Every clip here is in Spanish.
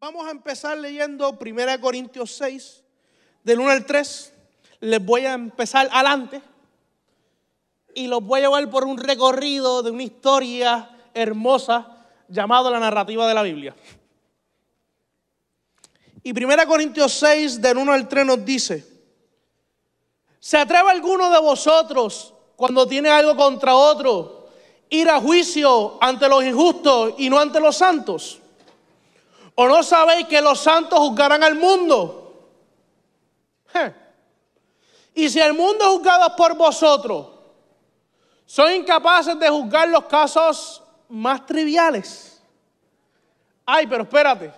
Vamos a empezar leyendo 1 Corintios 6, del 1 al 3. Les voy a empezar adelante y los voy a llevar por un recorrido de una historia hermosa llamada la narrativa de la Biblia. Y 1 Corintios 6, del 1 al 3 nos dice: ¿se atreve alguno de vosotros, cuando tiene algo contra otro, ir a juicio ante los injustos y no ante los santos? ¿O no sabéis que los santos juzgarán al mundo? Y si el mundo es juzgado por vosotros, ¿sois incapaces de juzgar los casos más triviales? Ay, pero espérate.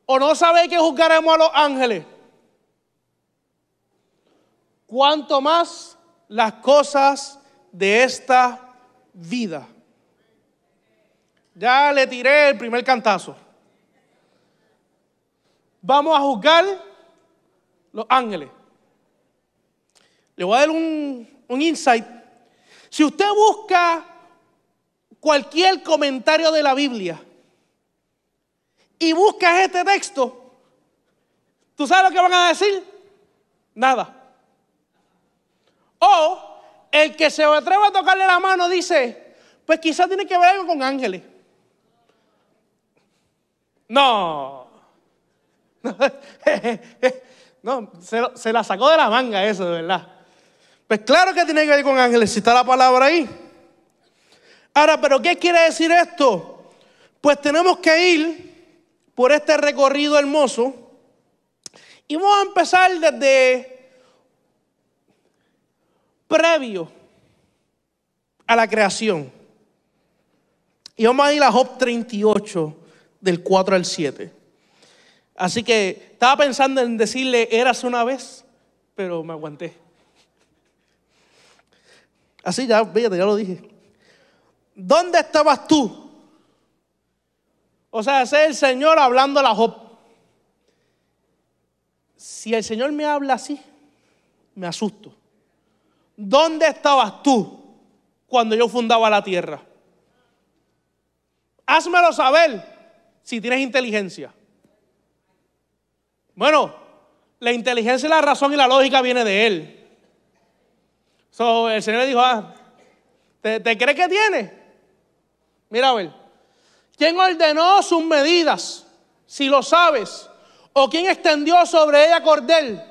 ¿O no sabéis que juzgaremos a los ángeles? ¿Cuánto más las cosas de esta vida? Ya le tiré el primer cantazo. Vamos a juzgar los ángeles. Le voy a dar un insight. Si usted busca cualquier comentario de la Biblia y buscas este texto, ¿tú sabes lo que van a decir? Nada. O el que se atreva a tocarle la mano dice, pues quizás tiene que ver algo con ángeles. No. No, se la sacó de la manga eso, de verdad. Pues claro que tiene que ver con ángeles, si está la palabra ahí. Ahora, ¿pero qué quiere decir esto? Pues tenemos que ir por este recorrido hermoso y vamos a empezar desde previo a la creación. Y vamos a ir a Job 38, del 4 al 7. Así que estaba pensando en decirle érase una vez, pero me aguanté. Así ya, fíjate, ya lo dije. ¿Dónde estabas tú? O sea, ese es el Señor hablando a Job. Si el Señor me habla así, me asusto. ¿Dónde estabas tú cuando yo fundaba la tierra? Házmelo saber si tienes inteligencia. Bueno, la inteligencia y la razón y la lógica viene de Él. El Señor le dijo, ¿te crees que tiene? Mira a ver. ¿Quién ordenó sus medidas? Si lo sabes. ¿O quién extendió sobre ella cordel?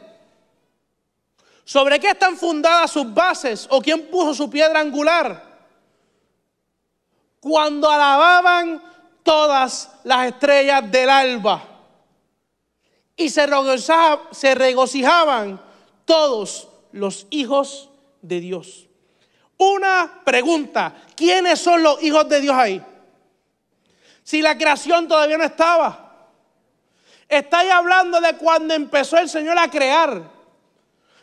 ¿Sobre qué están fundadas sus bases? ¿O quién puso su piedra angular? Cuando alababan todas las estrellas del alba y se regocijaban todos los hijos de Dios. Una pregunta: ¿quiénes son los hijos de Dios ahí? Si la creación todavía no estaba. Estáis hablando de cuando empezó el Señor a crear.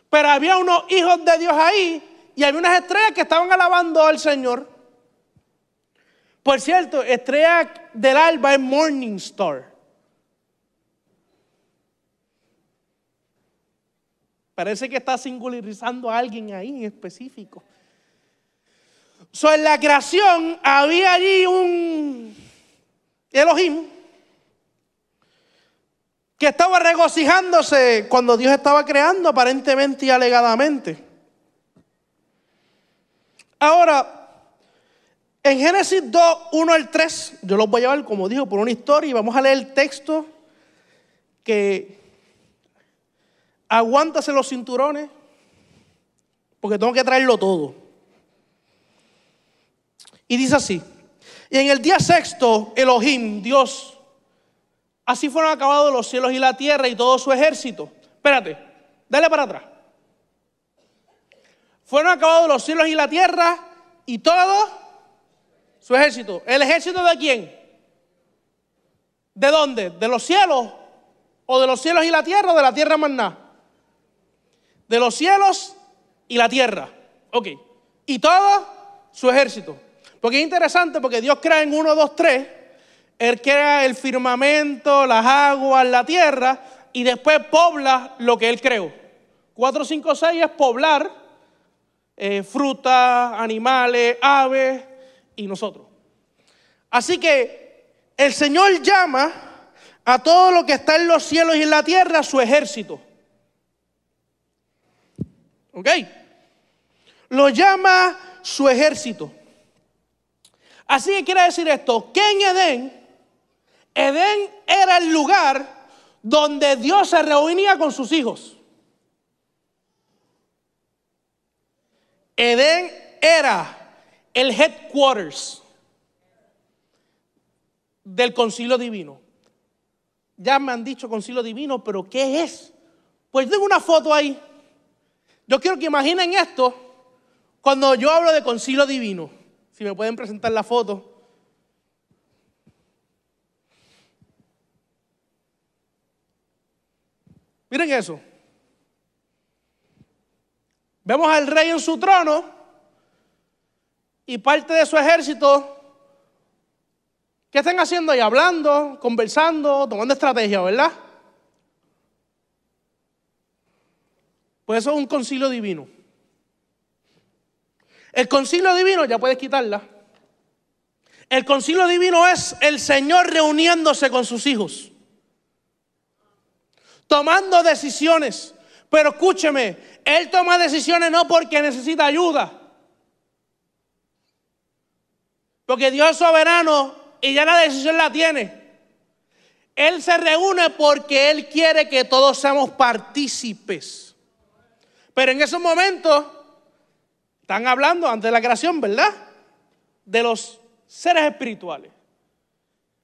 Pero había unos hijos de Dios ahí y había unas estrellas que estaban alabando al Señor. Por cierto, estrella del alba es Morning Star. Parece que está singularizando a alguien ahí en específico. En la creación había allí un Elohim que estaba regocijándose cuando Dios estaba creando, aparentemente y alegadamente. Ahora, en Génesis 2, 1 al 3, yo los voy a llevar, como dijo, por una historia y vamos a leer el texto que... Aguántase los cinturones, porque tengo que traerlo todo. Y dice así: y en el día sexto, Elohim, Dios, así fueron acabados los cielos y la tierra y todo su ejército. Espérate, dale para atrás. Fueron acabados los cielos y la tierra y todo su ejército. ¿El ejército de quién? ¿De dónde? ¿De los cielos? ¿O de los cielos y la tierra o de la tierra más nada? De los cielos y la tierra. Ok. Y todo su ejército. Porque es interesante, porque Dios crea en 1, 2, 3. Él crea el firmamento, las aguas, la tierra. Y después pobla lo que Él creó. 4, 5, 6 es poblar. Frutas, animales, aves y nosotros. Así que el Señor llama a todo lo que está en los cielos y en la tierra, su ejército. ¿Ok? Lo llama su ejército. Así que quiere decir esto, que en Edén era el lugar donde Dios se reunía con sus hijos. Edén era el headquarters del concilio divino. Ya me han dicho concilio divino, pero ¿qué es? Pues tengo una foto ahí. Yo quiero que imaginen esto cuando yo hablo de concilio divino. Si me pueden presentar la foto. Miren eso. Vemos al rey en su trono y parte de su ejército. ¿Qué están haciendo ahí? Hablando, conversando, tomando estrategia, ¿verdad? Pues eso es un concilio divino. El concilio divino, ya puedes quitarla. El concilio divino es el Señor reuniéndose con sus hijos, tomando decisiones. Pero escúcheme, Él toma decisiones no porque necesita ayuda, porque Dios es soberano y ya la decisión la tiene. Él se reúne porque Él quiere que todos seamos partícipes. Pero en esos momentos están hablando antes de la creación, ¿verdad? De los seres espirituales,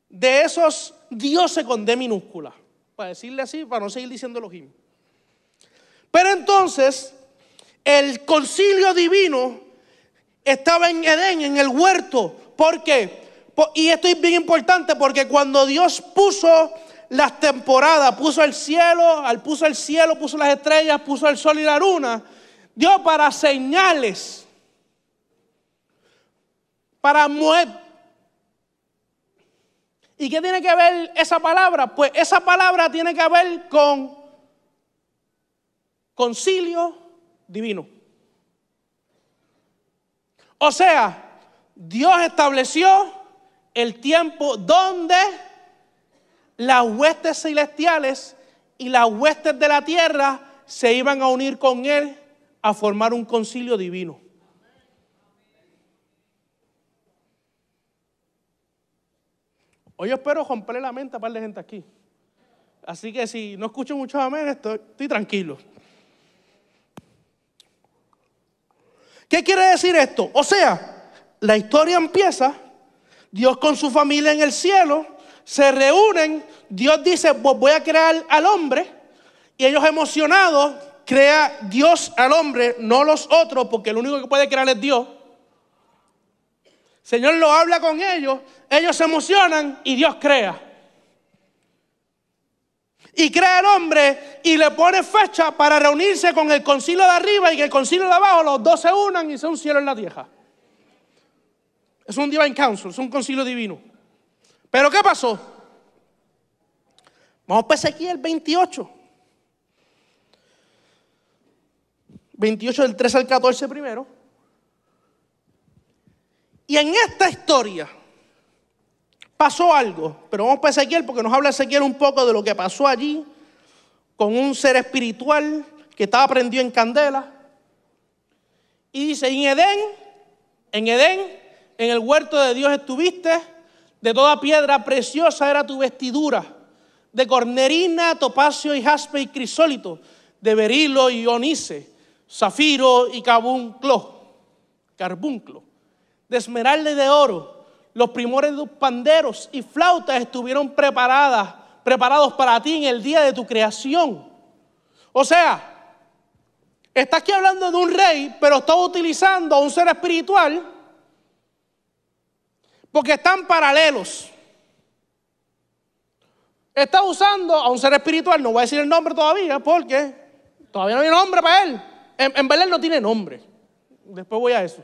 de esos dioses con D minúscula, para decirle así, para no seguir diciendo Elohim. Pero entonces el concilio divino estaba en Edén, en el huerto. ¿Por qué? Y esto es bien importante porque cuando Dios puso las temporadas, puso el cielo, puso las estrellas, puso el sol y la luna, dio para señales, para Moed. ¿Y qué tiene que ver esa palabra? Pues esa palabra tiene que ver con concilio divino. O sea, Dios estableció el tiempo donde las huestes celestiales y las huestes de la tierra se iban a unir con Él a formar un concilio divino. Hoy espero romperle la mente a un par de gente aquí. Así que si no escucho mucho amén, estoy tranquilo. ¿Qué quiere decir esto? O sea, la historia empieza, Dios con su familia en el cielo, se reúnen, Dios dice, pues voy a crear al hombre, y ellos emocionados, crea Dios al hombre, no los otros, porque el único que puede crear es Dios. El Señor lo habla con ellos, ellos se emocionan y Dios crea. Y crea al hombre y le pone fecha para reunirse con el concilio de arriba y que el concilio de abajo, los dos se unan y sea un cielo en la tierra. Es un divine council, es un concilio divino. Pero ¿qué pasó? Vamos para Ezequiel 28. 28 del 13 al 14 primero. Y en esta historia pasó algo, pero vamos para Ezequiel porque nos habla Ezequiel un poco de lo que pasó allí con un ser espiritual que estaba prendido en candela. Y dice, en Edén, en el huerto de Dios estuviste, de toda piedra preciosa era tu vestidura, de cornerina, topacio y jaspe y crisólito, de berilo y onice, zafiro y carbunclo, de esmeralda y de oro. Los primores de tus panderos y flautas estuvieron preparados para ti en el día de tu creación. O sea, está aquí hablando de un rey, pero está utilizando a un ser espiritual porque están paralelos. Está usando a un ser espiritual, no voy a decir el nombre todavía porque todavía no hay nombre para él. En verdad no tiene nombre. Después voy a eso.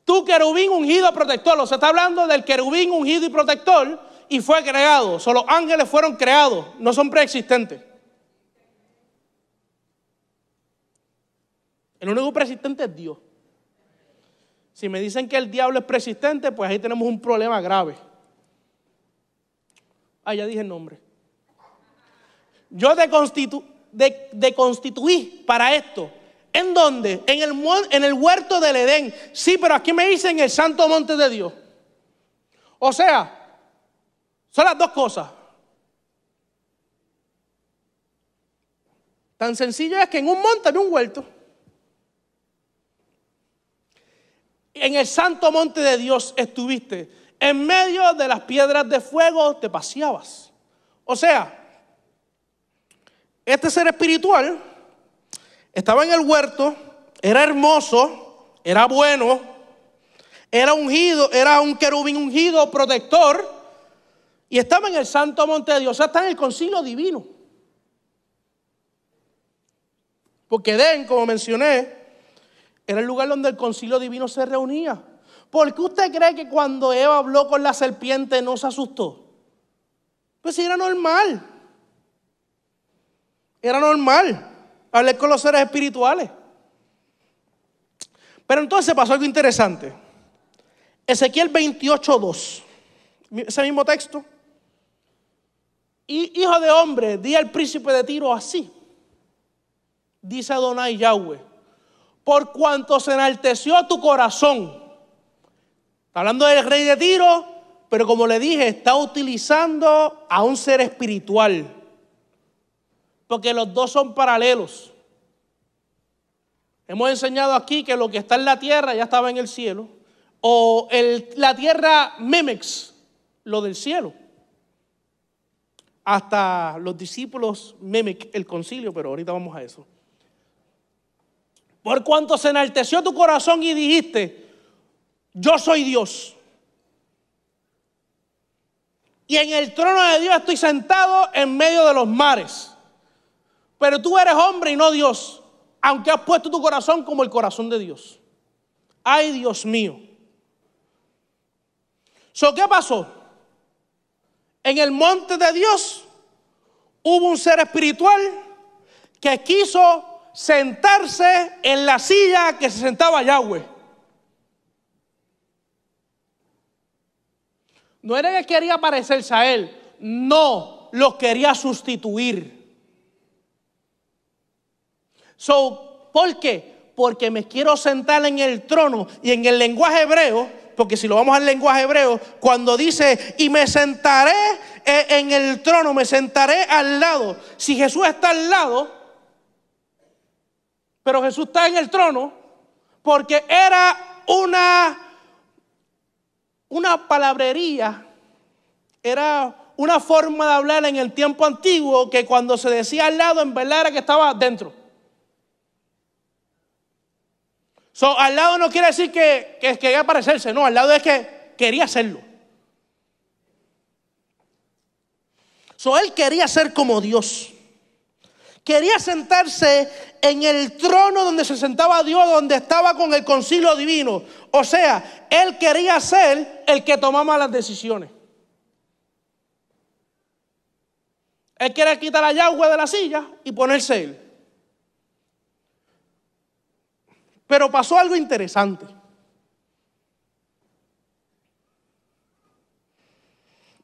Tu querubín ungido protector. O sea, está hablando del querubín ungido y protector y fue creado. Solo los ángeles fueron creados, no son preexistentes. El único preexistente es Dios. Si me dicen que el diablo es preexistente, pues ahí tenemos un problema grave. Ya dije el nombre. Yo te constituí para esto. ¿En dónde? En el huerto del Edén. Sí, pero aquí me dice en el santo monte de Dios. O sea, son las dos cosas. Tan sencillo es que en un monte había un huerto. En el santo monte de Dios estuviste. En medio de las piedras de fuego te paseabas. O sea, este ser espiritual estaba en el huerto, era hermoso, era bueno, era ungido, era un querubín ungido, protector, y estaba en el santo monte de Dios, o sea, está en el concilio divino. Porque Edén, como mencioné, era el lugar donde el concilio divino se reunía. ¿Por qué usted cree que cuando Eva habló con la serpiente no se asustó? Pues era normal. Era normal hablar con los seres espirituales. Pero entonces pasó algo interesante. Ezequiel 28:2. Ese mismo texto. Y hijo de hombre, di al príncipe de Tiro así. Dice Adonai Yahweh. Por cuanto se enalteció tu corazón. Está hablando del rey de Tiro, pero como le dije, está utilizando a un ser espiritual. Porque los dos son paralelos. Hemos enseñado aquí que lo que está en la tierra ya estaba en el cielo. O la tierra Memex, lo del cielo. Hasta los discípulos Memex, el concilio, pero ahorita vamos a eso. Por cuanto se enalteció tu corazón y dijiste, yo soy Dios. Y en el trono de Dios estoy sentado en medio de los mares. Pero tú eres hombre y no Dios, aunque has puesto tu corazón como el corazón de Dios. Ay, Dios mío. ¿Qué pasó? En el monte de Dios hubo un ser espiritual que quiso sentarse en la silla que se sentaba Yahweh. No era que quería parecerse a él, no, lo quería sustituir. ¿Por qué? Porque me quiero sentar en el trono. Y en el lenguaje hebreo, porque si lo vamos al lenguaje hebreo, cuando dice, y me sentaré en el trono, me sentaré al lado. Si Jesús está al lado, pero Jesús está en el trono, porque era una palabrería, era una forma de hablar en el tiempo antiguo que cuando se decía al lado, en verdad era que estaba dentro. Al lado no quiere decir que quería parecerse, no, al lado es que quería hacerlo. Él quería ser como Dios. Quería sentarse en el trono donde se sentaba Dios, donde estaba con el concilio divino. O sea, él quería ser el que tomaba las decisiones. Él quería quitar a Yahweh de la silla y ponerse él. Pero pasó algo interesante.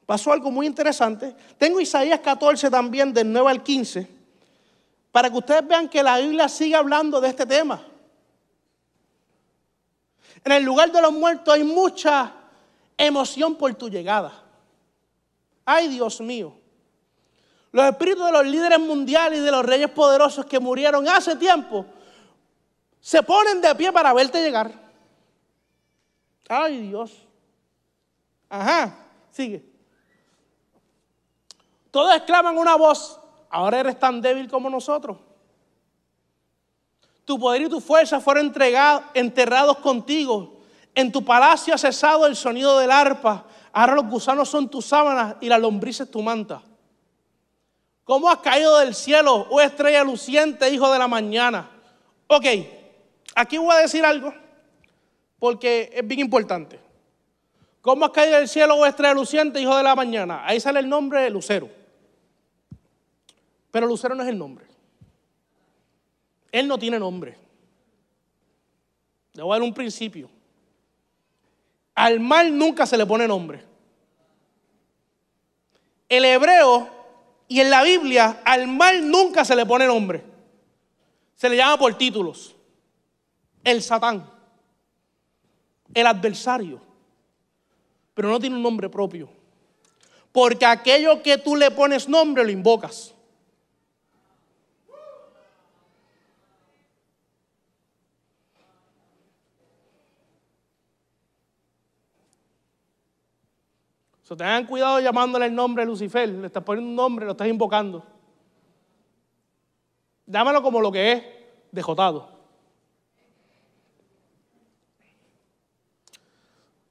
Pasó algo muy interesante. Tengo Isaías 14 también, del 9 al 15, para que ustedes vean que la Biblia sigue hablando de este tema. En el lugar de los muertos hay mucha emoción por tu llegada. Ay, Dios mío. Los espíritus de los líderes mundiales y de los reyes poderosos que murieron hace tiempo se ponen de pie para verte llegar. Ay, Dios. Ajá, sigue. Todos exclaman una voz, ahora eres tan débil como nosotros. Tu poder y tu fuerza fueron enterrados contigo. En tu palacio ha cesado el sonido del arpa. Ahora los gusanos son tus sábanas y las lombrices tu manta. ¿Cómo has caído del cielo, oh estrella luciente, hijo de la mañana? Ok. Aquí voy a decir algo, porque es bien importante. ¿Cómo has caído del cielo, oh estrella luciente, hijo de la mañana? Ahí sale el nombre de Lucero. Pero Lucero no es el nombre. Él no tiene nombre. Le voy a dar un principio. Al mal nunca se le pone nombre. el hebreo y en la Biblia al mal nunca se le pone nombre. Se le llama por títulos. El Satán, el adversario, pero no tiene un nombre propio. Porque aquello que tú le pones nombre lo invocas. Tengan cuidado llamándole el nombre de Lucifer. Le estás poniendo un nombre, lo estás invocando. Llámalo como lo que es, dejotado.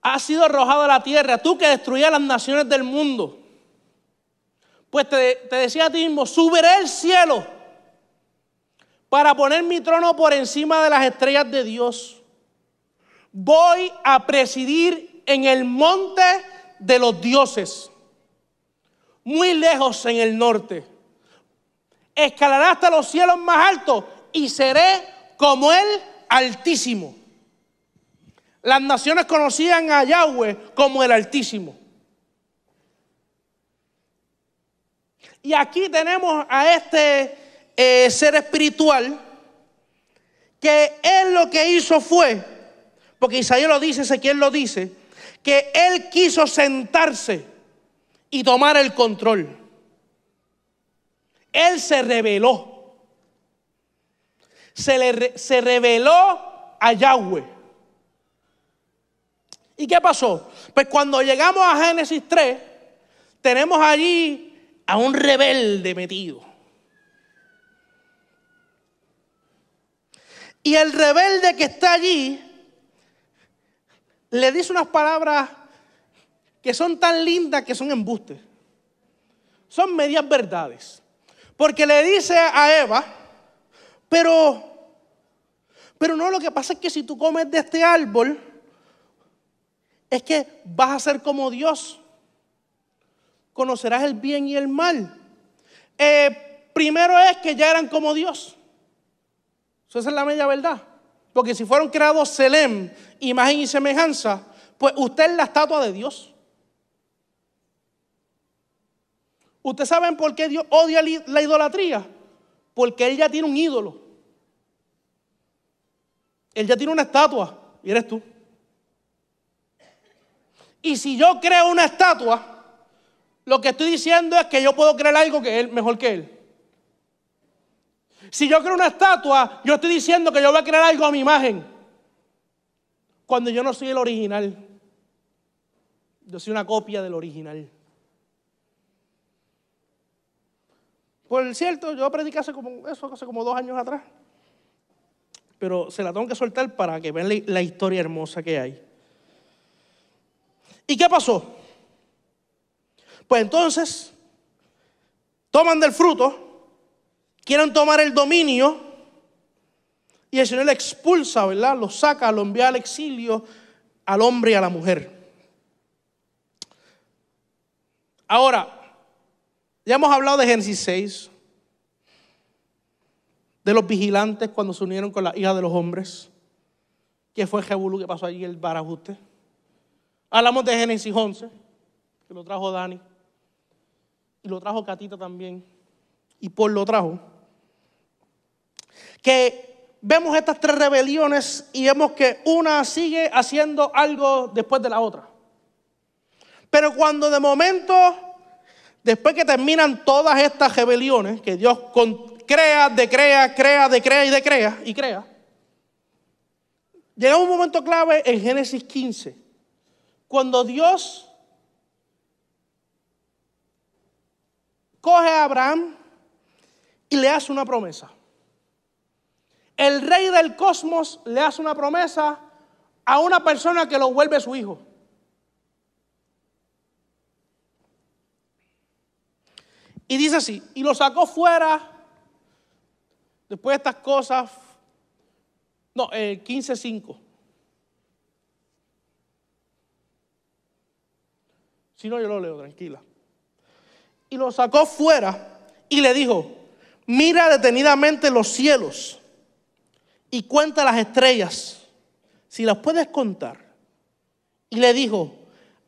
Has sido arrojado a la tierra, tú que destruías las naciones del mundo. Pues te decía a ti mismo, subiré al cielo para poner mi trono por encima de las estrellas de Dios. Voy a presidir en el monte de los dioses, muy lejos en el norte. Escalaré hasta los cielos más altos y seré como el Altísimo. Las naciones conocían a Yahweh como el Altísimo. Y aquí tenemos a este ser espiritual que él lo que hizo fue, porque Isaías lo dice, Ezequiel lo dice, que él quiso sentarse y tomar el control. Él se rebeló. Se rebeló a Yahweh. ¿Y qué pasó? Pues cuando llegamos a Génesis 3, tenemos allí a un rebelde metido. Y el rebelde que está allí le dice unas palabras que son tan lindas que son embustes. Son medias verdades. Porque le dice a Eva, pero no, lo que pasa es que si tú comes de este árbol, es que vas a ser como Dios. Conocerás el bien y el mal. Primero es que ya eran como Dios. Esa es la media verdad. Porque si fueron creados Selem, imagen y semejanza, pues usted es la estatua de Dios. ¿Ustedes saben por qué Dios odia la idolatría? Porque Él ya tiene un ídolo. Él ya tiene una estatua y eres tú. Y si yo creo una estatua, lo que estoy diciendo es que yo puedo crear algo que Él, mejor que Él. Si yo creo una estatua, yo estoy diciendo que yo voy a crear algo a mi imagen. Cuando yo no soy el original. Yo soy una copia del original. Por cierto, yo prediqué hace como 2 años atrás. Pero se la tengo que soltar para que vean la historia hermosa que hay. ¿Y qué pasó? Pues entonces, toman del fruto, quieren tomar el dominio y el Señor le expulsa, ¿verdad? Lo saca, lo envía al exilio al hombre y a la mujer. Ahora, ya hemos hablado de Génesis 6, de los vigilantes cuando se unieron con la hija de los hombres, que fue Jebulú que pasó allí el barajuste. Hablamos de Génesis 11, que lo trajo Dani, y lo trajo Catita también, y Paul lo trajo. Que vemos estas 3 rebeliones y vemos que una sigue haciendo algo después de la otra. Pero cuando de momento, después que terminan todas estas rebeliones, que Dios crea, llega un momento clave en Génesis 15, cuando Dios coge a Abraham y le hace una promesa. El rey del cosmos le hace una promesa a una persona que lo vuelve su hijo. Y dice así, y lo sacó fuera, después de estas cosas, 15:5. Si no, yo lo leo, tranquila. Y lo sacó fuera y le dijo, mira detenidamente los cielos y cuenta las estrellas, si las puedes contar. Y le dijo,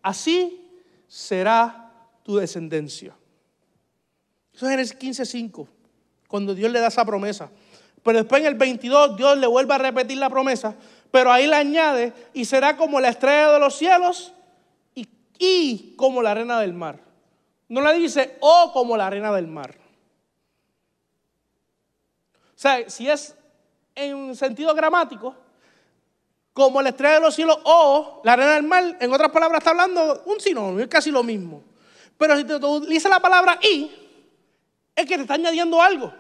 así será tu descendencia. Eso es Génesis 15:5, cuando Dios le da esa promesa. Pero después en el 22 Dios le vuelve a repetir la promesa, pero ahí le añade, y será como la estrella de los cielos y como la arena del mar. No le dice, como la arena del mar. O sea, si es en sentido gramático, como la estrella de los cielos o la arena del mar, en otras palabras está hablando un sinónimo, es casi lo mismo. Pero si te utiliza la palabra y, es que te está añadiendo algo.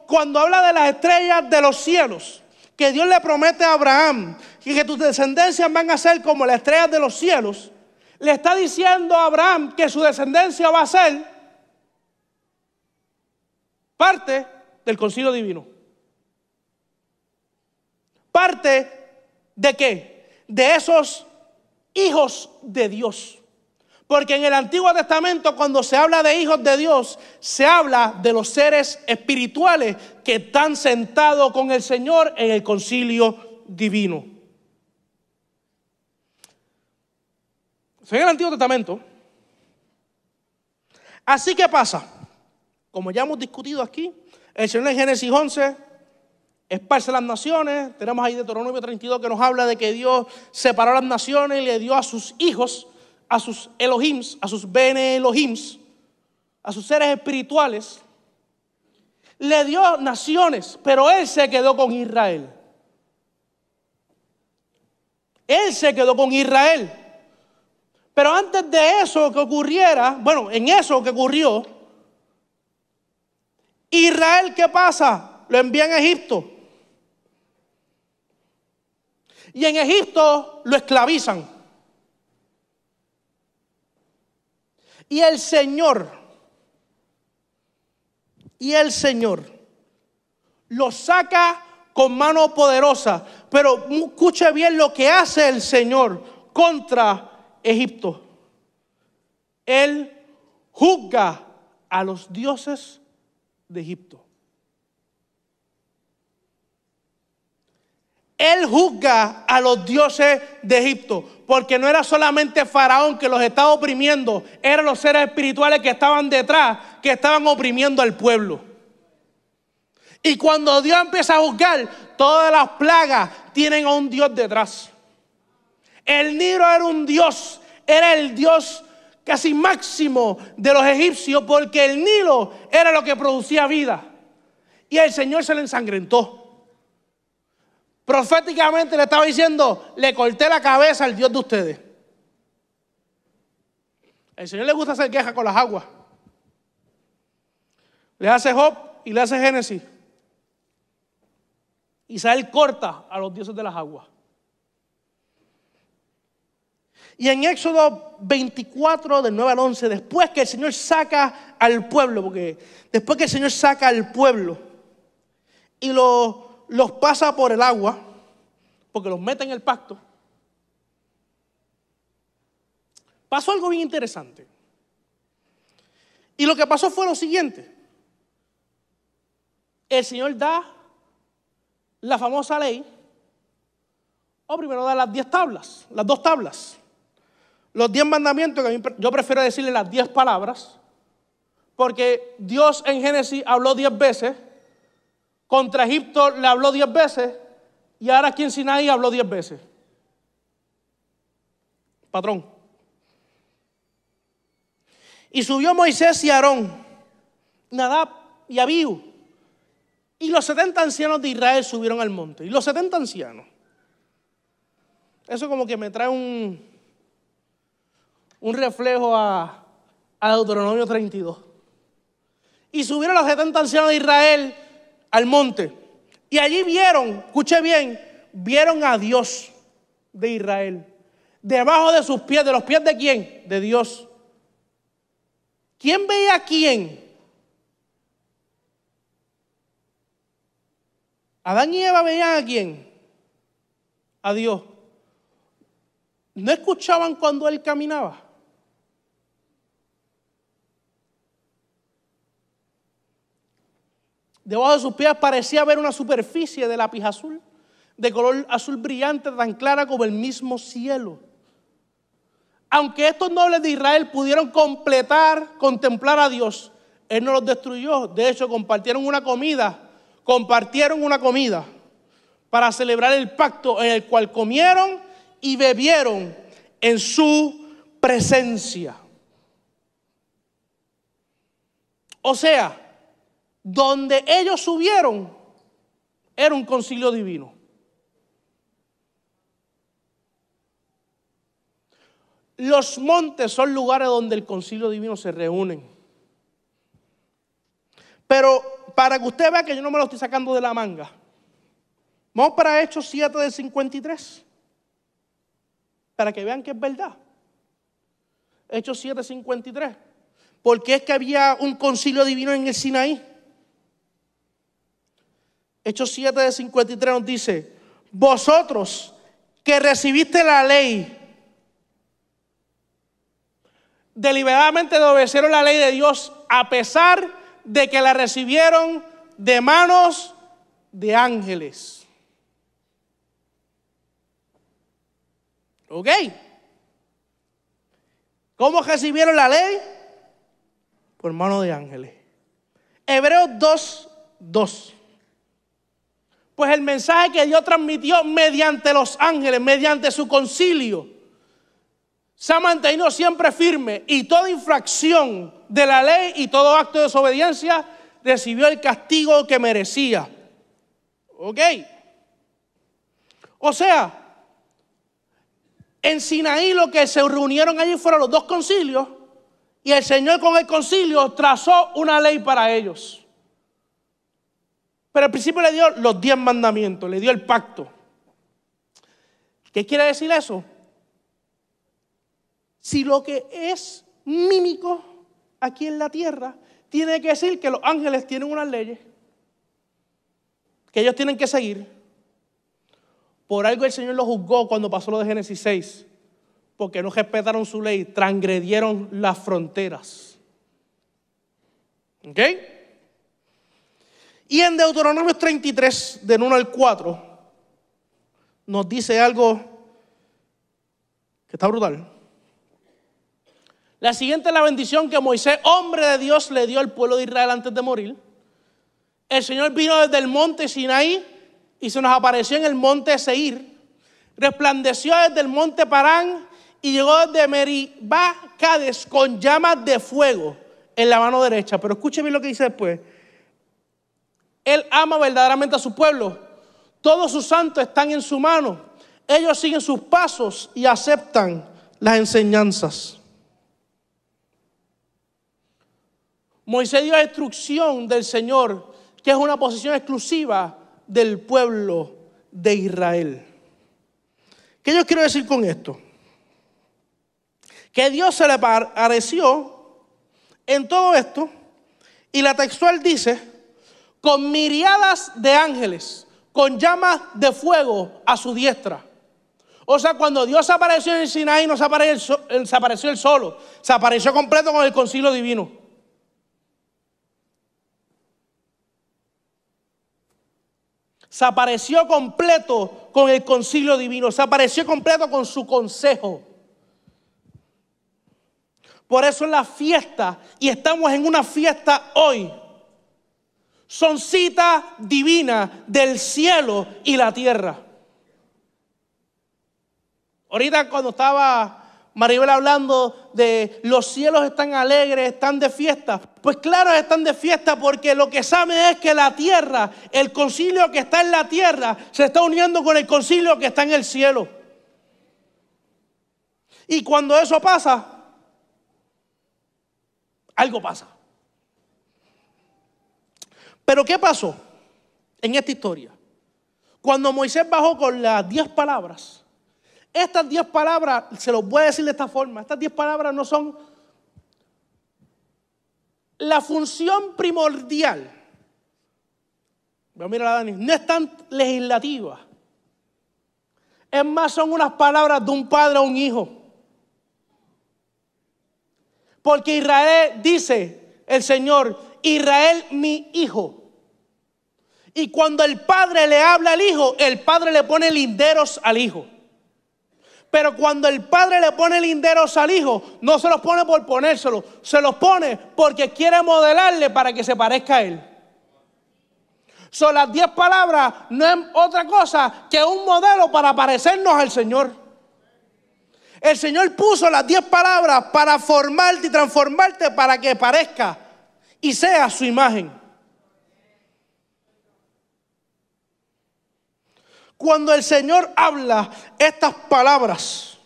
Cuando habla de las estrellas de los cielos, que Dios le promete a Abraham y que tus descendencias van a ser como las estrellas de los cielos, le está diciendo a Abraham que su descendencia va a ser parte del concilio divino. ¿Parte de qué? De esos hijos de Dios. Porque en el Antiguo Testamento, cuando se habla de hijos de Dios, se habla de los seres espirituales que están sentados con el Señor en el concilio divino. En el Antiguo Testamento. Así que pasa, como ya hemos discutido aquí, el Señor en Génesis 11 esparce las naciones. Tenemos ahí Deuteronomio 32 que nos habla de que Dios separó las naciones y le dio a sus hijos, a sus Elohims, a sus Bene Elohims, a sus seres espirituales, le dio naciones, pero Él se quedó con Israel. Él se quedó con Israel. Pero antes de eso que ocurriera, en eso que ocurrió, Israel, ¿qué pasa? Lo envían a Egipto. Y en Egipto lo esclavizan. Y el Señor lo saca con mano poderosa. Pero escuche bien lo que hace el Señor contra Egipto. Él juzga a los dioses de Egipto. Él juzga a los dioses de Egipto, porque no era solamente Faraón que los estaba oprimiendo, eran los seres espirituales que estaban detrás, que estaban oprimiendo al pueblo. Y cuando Dios empieza a juzgar, todas las plagas tienen a un Dios detrás. El Nilo era un dios, era el dios casi máximo de los egipcios, porque el Nilo era lo que producía vida. Y el Señor se le ensangrentó. Proféticamente le estaba diciendo, le corté la cabeza al Dios de ustedes. El Señor le gusta hacer queja con las aguas. Le hace Job y le hace Génesis. Israel corta a los dioses de las aguas. Y en Éxodo 24, del 9 al 11, después que el Señor saca al pueblo, porque después que el Señor saca al pueblo y los pasa por el agua, porque los mete en el pacto, pasó algo bien interesante. Y lo que pasó fue lo siguiente. El Señor da la famosa ley, primero da las 10 tablas, las 2 tablas. Los 10 mandamientos, que yo prefiero decirle las 10 palabras, porque Dios en Génesis habló 10 veces, contra Egipto le habló 10 veces, y ahora aquí en Sinaí habló 10 veces. Patrón. Y subió Moisés y Aarón, Nadab y Abiú, y los 70 ancianos de Israel subieron al monte. Y los 70 ancianos. Eso como que me trae un reflejo a Deuteronomio 32. Y subieron los 70 ancianos de Israel al monte. Y allí vieron, escuche bien, vieron a Dios de Israel. Debajo de sus pies, ¿de los pies de quién? De Dios. ¿Quién veía a quién? Adán y Eva veían a quién? A Dios. ¿No escuchaban cuando Él caminaba? Debajo de sus pies parecía haber una superficie de lápiz azul, de color azul brillante, tan clara como el mismo cielo. aunque estos nobles de Israel pudieron contemplar a Dios, Él no los destruyó. De hecho, compartieron una comida para celebrar el pacto en el cual comieron y bebieron en su presencia. O sea, donde ellos subieron era un concilio divino. Los montes son lugares donde el concilio divino se reúnen. Pero para que usted vea que yo no me lo estoy sacando de la manga, vamos para Hechos 7 del 53. Para que vean que es verdad. Hechos 7, 53. Porque es que había un concilio divino en el Sinaí. Hechos 7 de 53 nos dice: vosotros que recibiste la ley, deliberadamente obedecieron la ley de Dios a pesar de que la recibieron de manos de ángeles. ¿Ok? ¿Cómo recibieron la ley? Por mano de ángeles. Hebreos 2:2. Pues el mensaje que Dios transmitió mediante los ángeles, mediante su concilio, se ha mantenido siempre firme, y toda infracción de la ley y todo acto de desobediencia recibió el castigo que merecía. ¿Ok? O sea, en Sinaí lo que se reunieron allí fueron los dos concilios, y el Señor con el concilio trazó una ley para ellos. Pero al principio le dio los 10 mandamientos, le dio el pacto. ¿Qué quiere decir eso? Si lo que es mímico aquí en la tierra, tiene que decir que los ángeles tienen unas leyes que ellos tienen que seguir. Por algo el Señor los juzgó cuando pasó lo de Génesis 6, porque no respetaron su ley, transgredieron las fronteras. ¿Ok? Y en Deuteronomio 33, del 1 al 4, nos dice algo que está brutal. La siguiente es la bendición que Moisés, hombre de Dios, le dio al pueblo de Israel antes de morir. El Señor vino desde el monte Sinaí y se nos apareció en el monte Seir. Resplandeció desde el monte Parán y llegó desde Meribá Cades con llamas de fuego en la mano derecha. Pero escuche bien lo que dice después. Él ama verdaderamente a su pueblo. Todos sus santos están en su mano. Ellos siguen sus pasos y aceptan las enseñanzas. Moisés dio la instrucción del Señor, que es una posición exclusiva del pueblo de Israel. ¿Qué yo quiero decir con esto? Que Dios se le apareció en todo esto, y la textual dice: con miríadas de ángeles, con llamas de fuego a su diestra. O sea, cuando Dios apareció en el Sinaí, no se apareció él solo, se apareció completo con el concilio divino. Se apareció completo con el concilio divino, se apareció completo con su consejo. Por eso es la fiesta, y estamos en una fiesta hoy. Son citas divinas del cielo y la tierra. Ahorita cuando estaba Maribel hablando de los cielos están alegres, están de fiesta. Pues claro, están de fiesta porque lo que saben es que la tierra, el concilio que está en la tierra, se está uniendo con el concilio que está en el cielo. Y cuando eso pasa, algo pasa. Pero ¿qué pasó en esta historia? Cuando Moisés bajó con las 10 palabras, estas 10 palabras, se los voy a decir de esta forma, estas 10 palabras no son la función primordial. Mira, Dani, no es tan legislativa. Es más, son unas palabras de un padre a un hijo. Porque Israel, dice el Señor, Israel mi hijo. Y cuando el padre le habla al hijo, el padre le pone linderos al hijo. Pero cuando el padre le pone linderos al hijo, no se los pone por ponérselo, se los pone porque quiere modelarle para que se parezca a él. Son las 10 palabras, no es otra cosa que un modelo para parecernos al Señor. El Señor puso las 10 palabras para formarte y transformarte para que parezca y sea su imagen. Cuando el Señor habla estas palabras,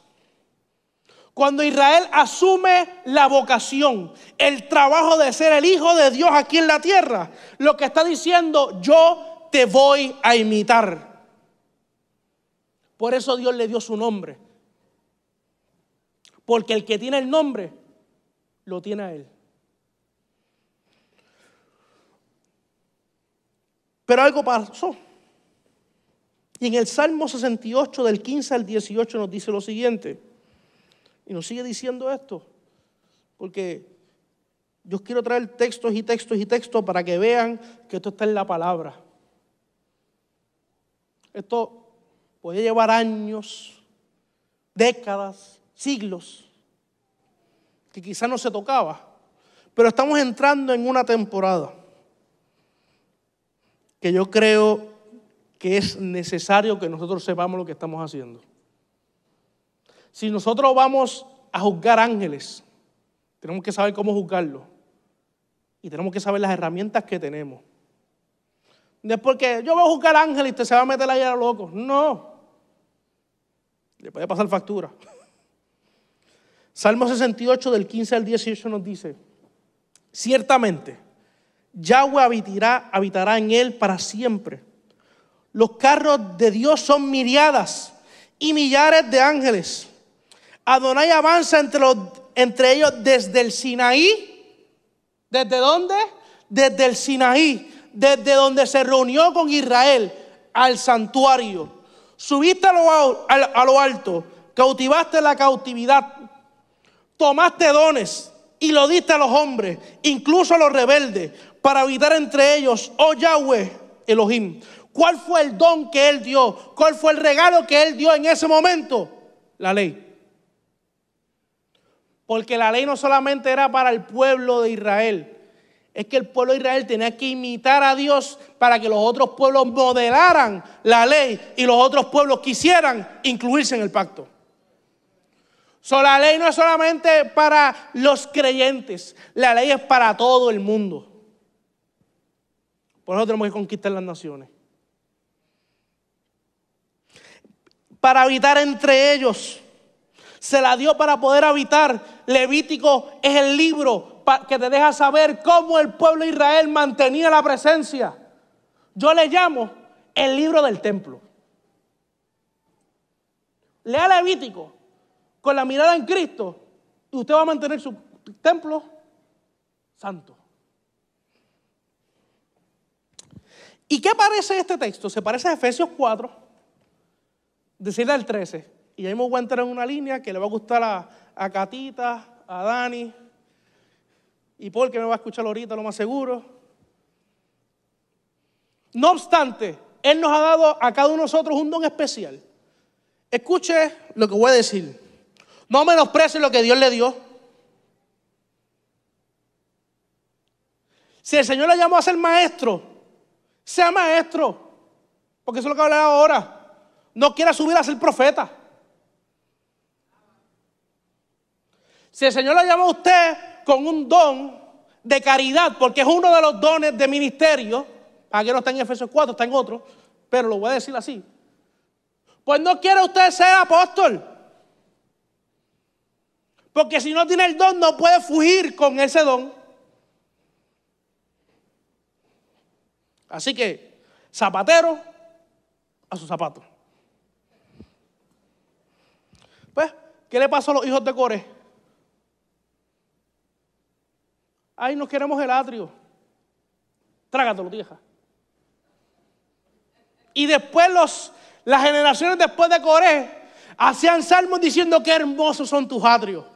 cuando Israel asume la vocación, el trabajo de ser el Hijo de Dios aquí en la tierra, lo que está diciendo, yo te voy a imitar. Por eso Dios le dio su nombre. Porque el que tiene el nombre, lo tiene a Él. Pero algo pasó. Y en el Salmo 68, del 15 al 18, nos dice lo siguiente. Y nos sigue diciendo esto. Porque yo quiero traer textos y textos y textos para que vean que esto está en la palabra. Esto puede llevar años, décadas, siglos, que quizás no se tocaba. Pero estamos entrando en una temporada que yo creo que es necesario que nosotros sepamos lo que estamos haciendo. Si nosotros vamos a juzgar ángeles, tenemos que saber cómo juzgarlos. Y tenemos que saber las herramientas que tenemos. No es porque yo voy a juzgar ángeles y usted se va a meter ahí a lo loco. No. Le puede pasar factura. Salmo 68 del 15 al 18 nos dice: ciertamente, Yahweh habitará en él para siempre. Los carros de Dios son miriadas y millares de ángeles. Adonai avanza entre ellos desde el Sinaí. ¿Desde dónde? Desde el Sinaí, desde donde se reunió con Israel, al santuario. Subiste a lo alto, cautivaste la cautividad, tomaste dones y lo diste a los hombres, incluso a los rebeldes, para habitar entre ellos, oh Yahweh Elohim. ¿Cuál fue el don que Él dio? ¿Cuál fue el regalo que Él dio en ese momento? La ley. Porque la ley no solamente era para el pueblo de Israel, es que el pueblo de Israel tenía que imitar a Dios para que los otros pueblos modelaran la ley y los otros pueblos quisieran incluirse en el pacto. La ley no es solamente para los creyentes, la ley es para todo el mundo. Por eso tenemos que conquistar las naciones. Para habitar entre ellos. Se la dio para poder habitar. Levítico es el libro que te deja saber cómo el pueblo de Israel mantenía la presencia. Yo le llamo el libro del templo. Lea Levítico con la mirada en Cristo y usted va a mantener su templo santo. ¿Y qué parece este texto? Se parece a Efesios 4, de 7 al 13. Y ahí me voy a entrar en una línea que le va a gustar a Catita, a Dani, y Paul, que me va a escuchar ahorita, lo más seguro. No obstante, Él nos ha dado a cada uno de nosotros un don especial. Escuche lo que voy a decir. No menosprecie lo que Dios le dio. Si el Señor le llamó a ser maestro, sea maestro. Porque eso es lo que hablaré ahora. No quiera subir a ser profeta. Si el Señor le llamó a usted con un don de caridad, porque es uno de los dones de ministerio, aquí no está en Efesios 4, está en otro, pero lo voy a decir así. Pues no quiere usted ser apóstol. Porque si no tiene el don, no puede fugir con ese don. Así que, zapatero a sus zapatos. Pues, ¿qué le pasó a los hijos de Coré? Ay, nos queremos el atrio. Trágatelo, vieja. Y después las generaciones después de Coré hacían salmos diciendo qué hermosos son tus atrios.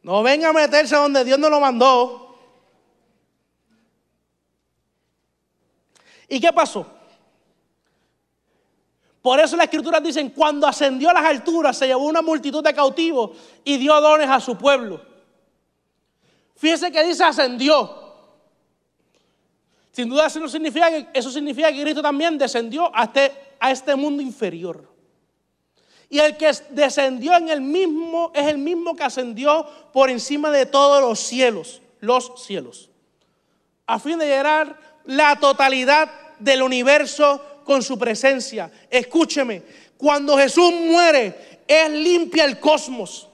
No venga a meterse donde Dios no lo mandó. ¿Y qué pasó? Por eso las escrituras dicen, cuando ascendió a las alturas, se llevó una multitud de cautivos y dio dones a su pueblo. Fíjese que dice ascendió. Sin duda eso significa que Cristo también descendió a este mundo inferior. Y el que descendió es el mismo que ascendió por encima de todos los cielos, a fin de llenar la totalidad del universo con su presencia. Escúcheme, cuando Jesús muere, Él limpia el cosmos.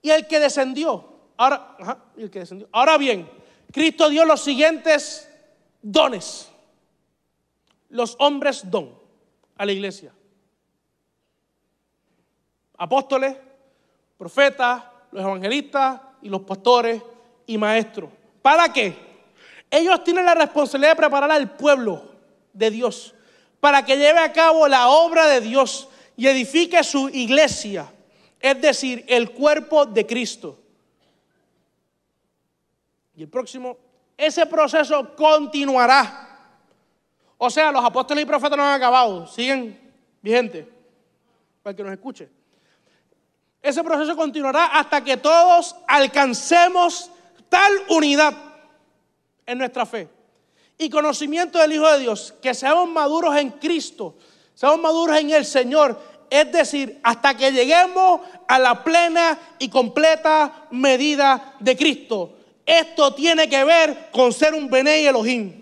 Y el que descendió, ahora bien, Cristo dio los siguientes dones. Los hombres don a la iglesia: apóstoles, profetas, los evangelistas y los pastores y maestros. ¿Para qué? Ellos tienen la responsabilidad de preparar al pueblo de Dios para que lleve a cabo la obra de Dios y edifique su iglesia, es decir, el cuerpo de Cristo. Y el próximo, ese proceso continuará. O sea, los apóstoles y profetas no han acabado, siguen vigentes, para que nos escuche. Ese proceso continuará hasta que todos alcancemos tal unidad en nuestra fe y conocimiento del Hijo de Dios, que seamos maduros en Cristo, seamos maduros en el Señor, es decir, hasta que lleguemos a la plena y completa medida de Cristo. Esto tiene que ver con ser un Benei Elohim,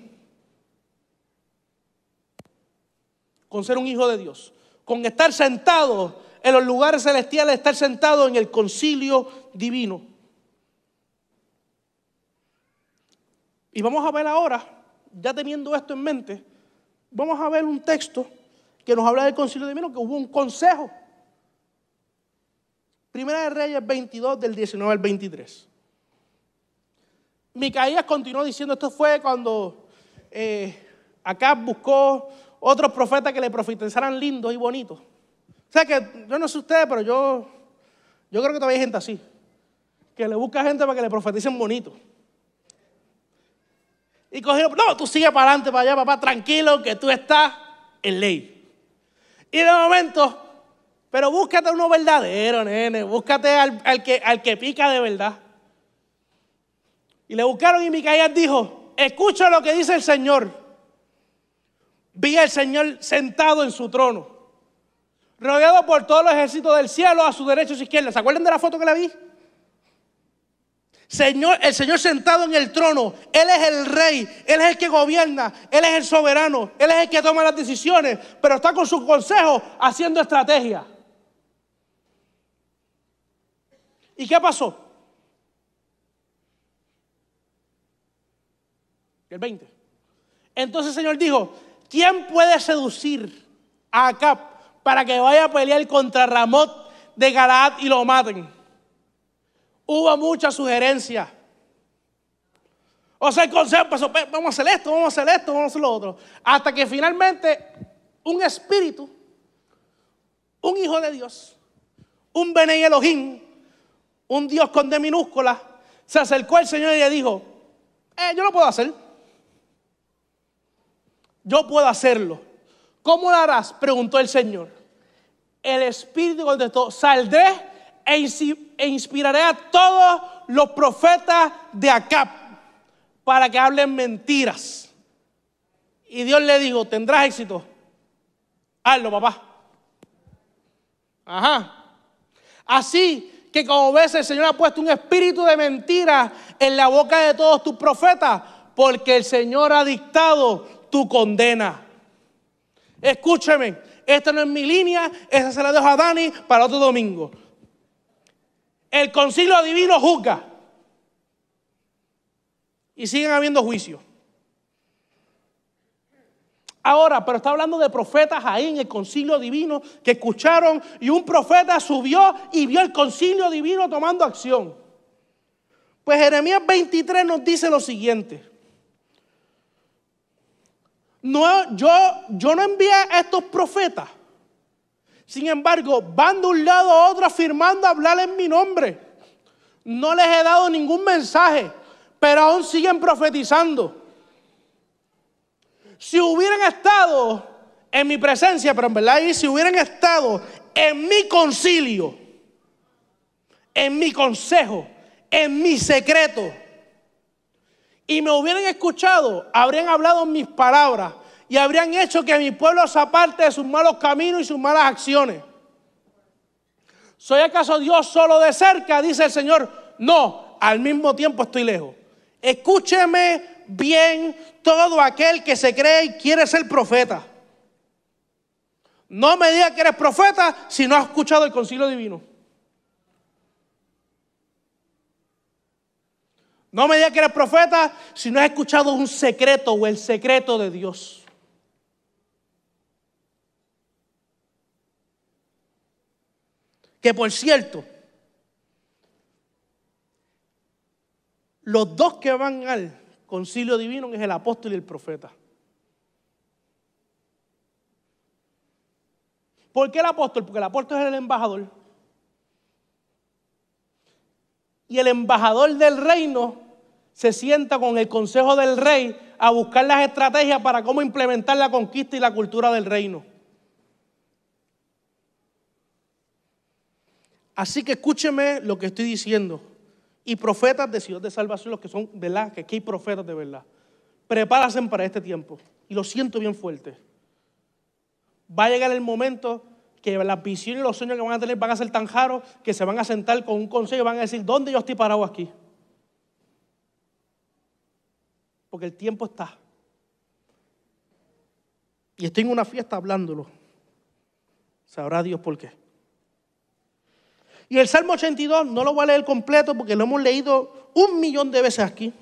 con ser un hijo de Dios, con estar sentado en los lugares celestiales, estar sentado en el concilio divino. Y vamos a ver ahora, ya teniendo esto en mente, vamos a ver un texto que nos habla del concilio divino, que hubo un consejo. Primera de Reyes 22, del 19 al 23. Micaías continuó diciendo, esto fue cuando Acab buscó otros profetas que le profetizaran lindos y bonitos. O sea que, yo no sé ustedes, pero yo creo que todavía hay gente así, que le busca gente para que le profeticen bonito. Y cogieron, no, tú sigue para adelante, para allá, papá, tranquilo, que tú estás en ley. Y de momento, pero búscate uno verdadero, nene, búscate al que pica de verdad. Y le buscaron y Micaías dijo, escucha lo que dice el Señor. Vi al Señor sentado en su trono, rodeado por todos los ejércitos del cielo, a su derecha y a su izquierda. ¿Se acuerdan de la foto que le vi? El Señor sentado en el trono, Él es el rey, Él es el que gobierna, Él es el soberano, Él es el que toma las decisiones, pero está con sus consejos haciendo estrategia. ¿Y qué pasó? El 20. Entonces el Señor dijo, ¿quién puede seducir a Acab para que vaya a pelear contra Ramot de Galaad y lo maten? Hubo muchas sugerencias. O sea, el consejo pasó, vamos a hacer esto, vamos a hacer esto, vamos a hacer lo otro. Hasta que finalmente un espíritu, un hijo de Dios, un Benei Elohim, un Dios con D minúscula, se acercó al Señor y le dijo, yo lo puedo hacer. Yo puedo hacerlo. ¿Cómo lo harás? Preguntó el Señor. El espíritu contestó, saldré e inspiraré a todos los profetas de Acab para que hablen mentiras. Y Dios le dijo, tendrás éxito. Hazlo, papá. Ajá. Así que como ves, el Señor ha puesto un espíritu de mentira en la boca de todos tus profetas, porque el Señor ha dictado tu condena. Escúcheme, esta no es mi línea, esa se la dejo a Dani para otro domingo. El concilio divino juzga y siguen habiendo juicios. Ahora, pero está hablando de profetas ahí en el concilio divino que escucharon, y un profeta subió y vio el concilio divino tomando acción. Pues Jeremías 23 nos dice lo siguiente. No, yo no envié a estos profetas. Sin embargo, van de un lado a otro afirmando hablar en mi nombre. No les he dado ningún mensaje, pero aún siguen profetizando. Si hubieran estado en mi presencia, pero en verdad, y si hubieran estado en mi concilio, en mi consejo, en mi secreto, y me hubieran escuchado, habrían hablado mis palabras y habrían hecho que mi pueblo se aparte de sus malos caminos y sus malas acciones. ¿Soy acaso Dios solo de cerca? Dice el Señor. No, al mismo tiempo estoy lejos. Escúcheme bien todo aquel que se cree y quiere ser profeta. No me diga que eres profeta si no has escuchado el concilio divino. No me digas que eres profeta si no has escuchado un secreto o el secreto de Dios. Que por cierto, los dos que van al concilio divino es el apóstol y el profeta. ¿Por qué el apóstol? Porque el apóstol es el embajador. Y el embajador del reino se sienta con el consejo del rey a buscar las estrategias para cómo implementar la conquista y la cultura del reino. Así que escúcheme lo que estoy diciendo. Y profetas de Ciudad de Salvación, los que son, ¿verdad? Que aquí hay profetas de verdad. Prepárense para este tiempo. Y lo siento bien fuerte. Va a llegar el momento que las visiones y los sueños que van a tener van a ser tan raros que se van a sentar con un consejo y van a decir, ¿dónde yo estoy parado aquí? Porque el tiempo está. Y estoy en una fiesta hablándolo. Sabrá Dios por qué. Y el Salmo 82 no lo voy a leer completo porque lo hemos leído 1.000.000 de veces aquí.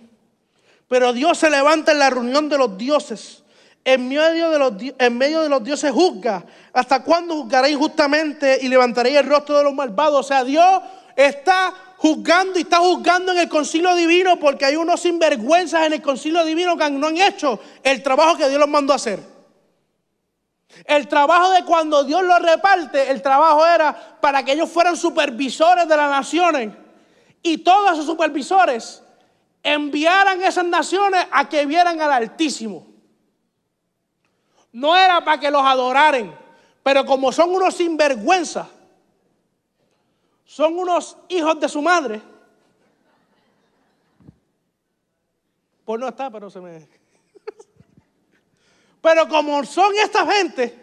Pero Dios se levanta en la reunión de los dioses. En medio de los dioses juzga. ¿Hasta cuándo juzgaré injustamente y levantaré el rostro de los malvados? O sea, Dios está juzgando y está juzgando en el concilio divino porque hay unos sinvergüenzas en el concilio divino que no han hecho el trabajo que Dios los mandó a hacer. El trabajo de cuando Dios los reparte, el trabajo era para que ellos fueran supervisores de las naciones y todos esos supervisores enviaran esas naciones a que vieran al Altísimo. No era para que los adoraran, pero como son unos sinvergüenzas, son unos hijos de su madre. Pues no está, pero se me... Pero como son esta gente,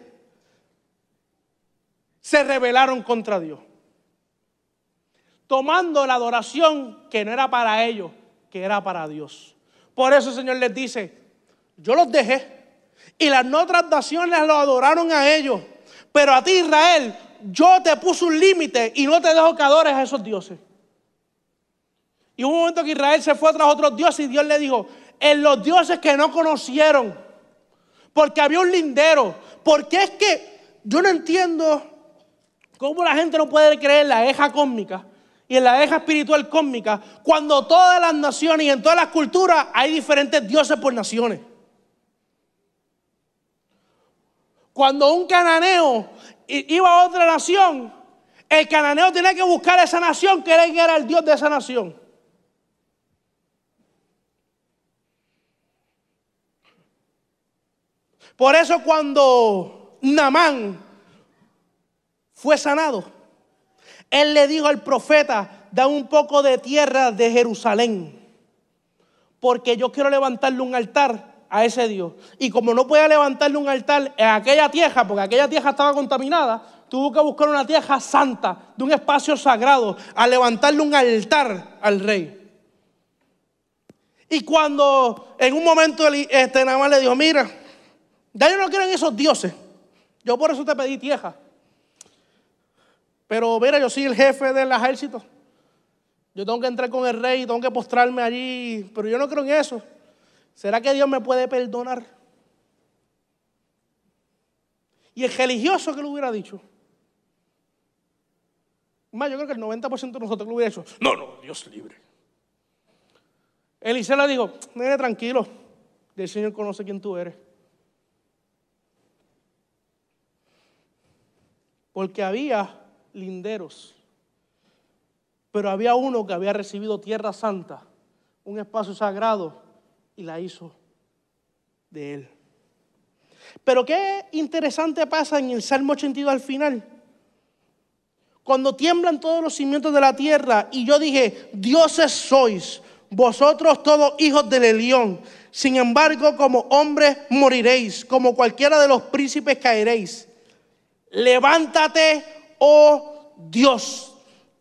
se rebelaron contra Dios. Tomando la adoración que no era para ellos, que era para Dios. Por eso el Señor les dice, yo los dejé. Y las otras naciones los adoraron a ellos. Pero a ti, Israel, yo te puse un límite y no te dejo que adores a esos dioses. Y hubo un momento que Israel se fue tras otros dioses y Dios le dijo, en los dioses que no conocieron, porque había un lindero. Porque es que yo no entiendo cómo la gente no puede creer en la eja cósmica y en la eja espiritual cósmica cuando todas las naciones y en todas las culturas hay diferentes dioses por naciones. Cuando un cananeo iba a otra nación, el cananeo tenía que buscar a esa nación que era el Dios de esa nación. Por eso cuando Naamán fue sanado, él le dijo al profeta, da un poco de tierra de Jerusalén, porque yo quiero levantarle un altar a ese Dios. Y como no podía levantarle un altar en aquella tierra, porque aquella tierra estaba contaminada, tuvo que buscar una tierra santa, de un espacio sagrado, a levantarle un altar al rey. Y cuando en un momento Naamán le dijo, mira, ya yo no quiero en esos dioses, yo por eso te pedí tierra. Pero mira, yo soy el jefe del ejército, yo tengo que entrar con el rey, tengo que postrarme allí, pero yo no creo en eso. ¿Será que Dios me puede perdonar? Y el religioso que lo hubiera dicho. Más, yo creo que el 90% de nosotros lo hubiera dicho. No, Dios libre. Eliseo le dijo, nene, tranquilo, el Señor conoce quién tú eres. Porque había linderos, pero había uno que había recibido tierra santa, un espacio sagrado, y la hizo de él. Pero qué interesante pasa en el Salmo 82 al final. Cuando tiemblan todos los cimientos de la tierra y yo dije, dioses sois, vosotros todos hijos del Elión. Sin embargo, como hombres moriréis, como cualquiera de los príncipes caeréis. Levántate, oh Dios,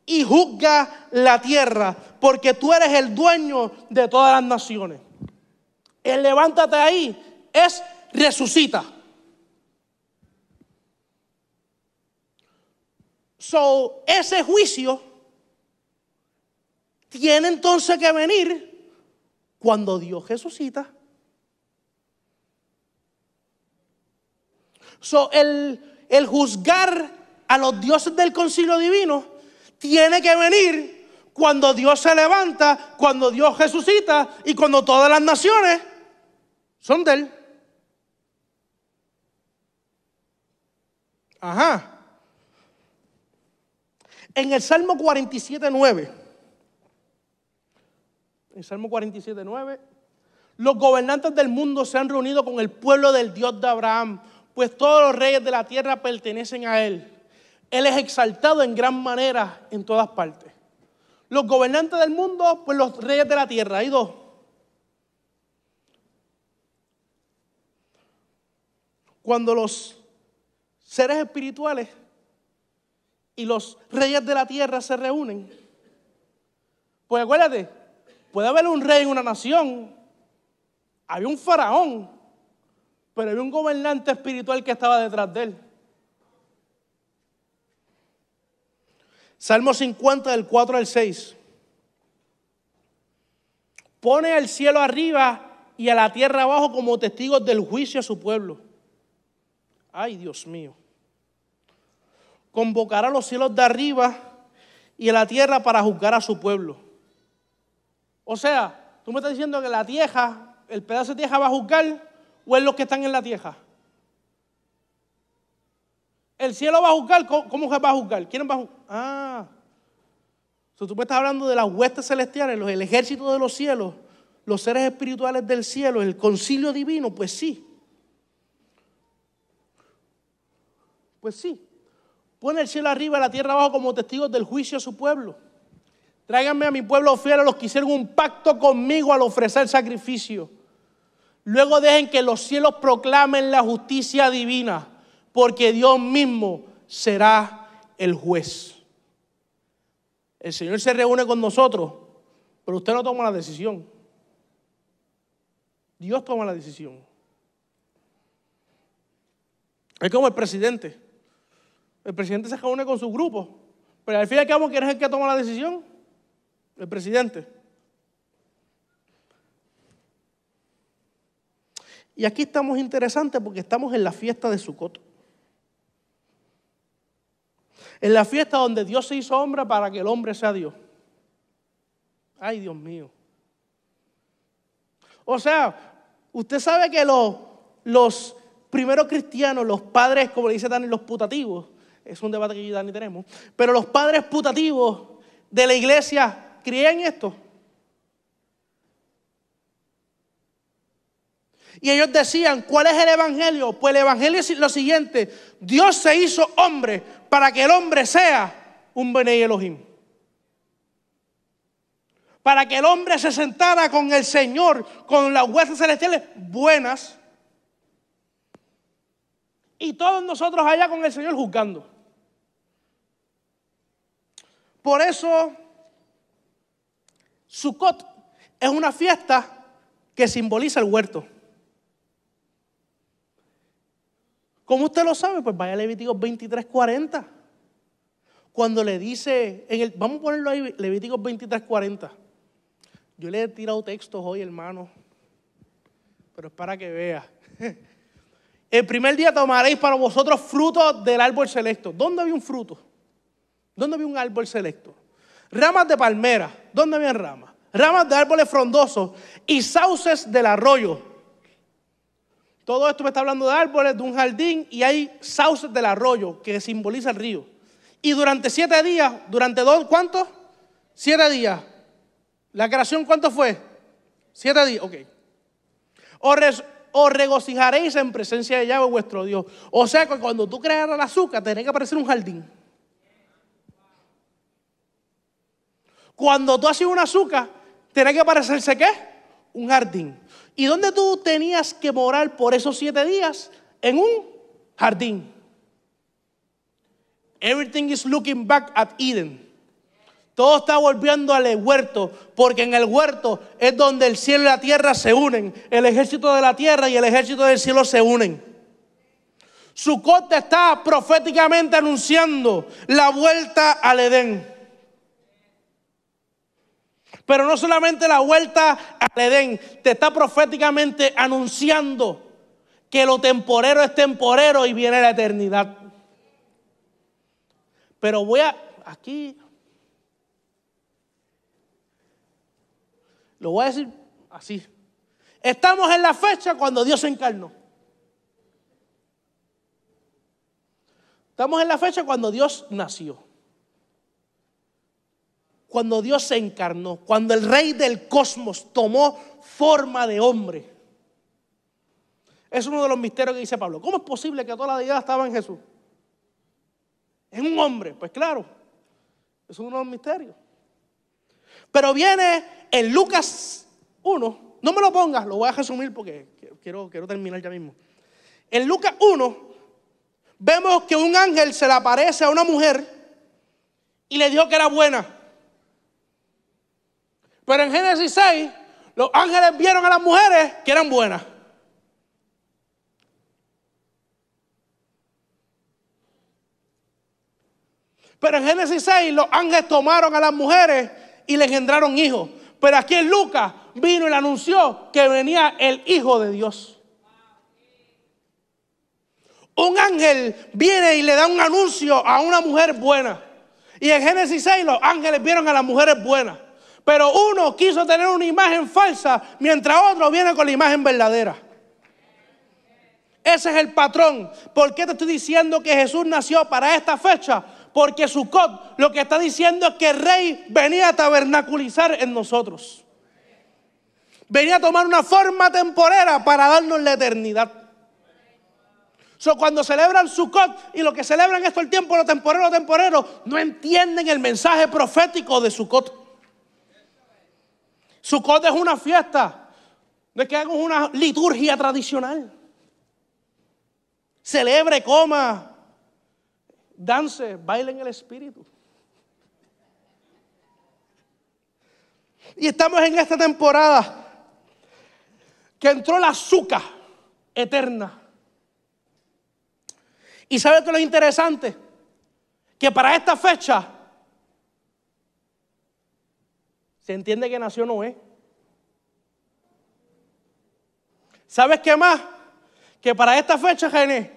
y juzga la tierra, porque tú eres el dueño de todas las naciones. El levántate ahí es resucita. So, ese juicio tiene entonces que venir cuando Dios resucita. So, el juzgar a los dioses del concilio divino tiene que venir cuando Dios se levanta, cuando Dios resucita y cuando todas las naciones son de Él. Ajá. En el Salmo 47:9, los gobernantes del mundo se han reunido con el pueblo del Dios de Abraham, pues todos los reyes de la tierra pertenecen a Él. Él es exaltado en gran manera en todas partes. Los gobernantes del mundo, pues los reyes de la tierra, hay dos. Cuando los seres espirituales y los reyes de la tierra se reúnen, pues acuérdate, puede haber un rey en una nación, había un faraón, pero había un gobernante espiritual que estaba detrás de él. Salmo 50 del 4 al 6. Pone al cielo arriba y a la tierra abajo como testigos del juicio a su pueblo. Ay, Dios mío. Convocará a los cielos de arriba y a la tierra para juzgar a su pueblo. O sea, tú me estás diciendo que la tierra, el pedazo de tierra va a juzgar, o es los que están en la tierra. El cielo va a juzgar, ¿cómo va a juzgar? ¿Quién va a juzgar? Ah, tú me estás hablando de las huestes celestiales, el ejército de los cielos, los seres espirituales del cielo, el concilio divino, pues sí. Pues sí. Pone el cielo arriba y la tierra abajo como testigos del juicio a su pueblo. Tráiganme a mi pueblo fiel, a los que hicieron un pacto conmigo al ofrecer sacrificio. Luego dejen que los cielos proclamen la justicia divina, porque Dios mismo será el juez. El Señor se reúne con nosotros, pero usted no toma la decisión. Dios toma la decisión. Es como el presidente. El presidente se reúne con su grupo, pero al fin y al cabo, ¿quién es el que toma la decisión? El presidente. Y aquí estamos interesantes porque estamos en la fiesta de Sucot. En la fiesta donde Dios se hizo hombre para que el hombre sea Dios. Ay, Dios mío. O sea, usted sabe que los primeros cristianos, los padres, como le dice Dani, los putativos, es un debate que yo y Dani tenemos, pero los padres putativos de la iglesia creían esto. Y ellos decían, ¿cuál es el evangelio? Pues el evangelio es lo siguiente: Dios se hizo hombre para que el hombre sea un Benei Elohim. Para que el hombre se sentara con el Señor, con las huestes celestiales buenas, y todos nosotros allá con el Señor juzgando. Por eso, Sucot es una fiesta que simboliza el huerto. ¿Cómo usted lo sabe? Pues vaya a Levíticos 23:40. Cuando le dice, vamos a ponerlo ahí, Levíticos 23:40. Yo le he tirado textos hoy, hermano, pero es para que vea. El primer día tomaréis para vosotros frutos del árbol selecto. ¿Dónde había un fruto? ¿Dónde había un árbol selecto? Ramas de palmera. ¿Dónde habían ramas? Ramas de árboles frondosos y sauces del arroyo. Todo esto me está hablando de árboles, de un jardín, y hay sauces del arroyo que simboliza el río. Y durante 7 días, ¿cuántos? 7 días. ¿La creación cuánto fue? 7 días, ok. os regocijaréis en presencia de Yahweh vuestro Dios. O sea que cuando tú creas el azúcar, tenía que aparecer un jardín. Cuando tú hacías un azúcar, tenía que aparecerse ¿qué? Un jardín. ¿Y dónde tú tenías que morar por esos 7 días? En un jardín. Everything is looking back at Eden. Todo está volviendo al huerto, porque en el huerto es donde el cielo y la tierra se unen. El ejército de la tierra y el ejército del cielo se unen. Sucot está proféticamente anunciando la vuelta al Edén. Pero no solamente la vuelta al Edén, te está proféticamente anunciando que lo temporero es temporero y viene la eternidad. Pero aquí lo voy a decir así. Estamos en la fecha cuando Dios se encarnó. Estamos en la fecha cuando Dios nació. Cuando Dios se encarnó, cuando el rey del cosmos tomó forma de hombre. Es uno de los misterios que dice Pablo. ¿Cómo es posible que toda la deidad estaba en Jesús? Es un hombre. Pues claro, es uno de los misterios. Pero viene en Lucas 1, no me lo pongas, lo voy a resumir porque quiero terminar ya mismo. En Lucas 1, vemos que un ángel se le aparece a una mujer y le dijo que era buena. Pero en Génesis 6, los ángeles vieron a las mujeres que eran buenas. Pero en Génesis 6, los ángeles tomaron a las mujeres y le engendraron hijos. Pero aquí en Lucas vino y le anunció que venía el Hijo de Dios. Un ángel viene y le da un anuncio a una mujer buena. Y en Génesis 6 los ángeles vieron a las mujeres buenas. Pero uno quiso tener una imagen falsa, mientras otro viene con la imagen verdadera. Ese es el patrón. ¿Por qué te estoy diciendo que Jesús nació para esta fecha? Porque Sucot lo que está diciendo es que el rey venía a tabernaculizar en nosotros. Venía a tomar una forma temporera para darnos la eternidad. Cuando celebran Sucot y lo que celebran es todo el tiempo lo temporero, no entienden el mensaje profético de Sucot. Sucot es una fiesta, no es que hagan una liturgia tradicional. Celebre, coma, dance, baile en el espíritu. Y estamos en esta temporada que entró la azúcar eterna. ¿Y sabe qué es lo interesante? Que para esta fecha se entiende que nació Noé. ¿Sabes qué más? Que para esta fecha, René,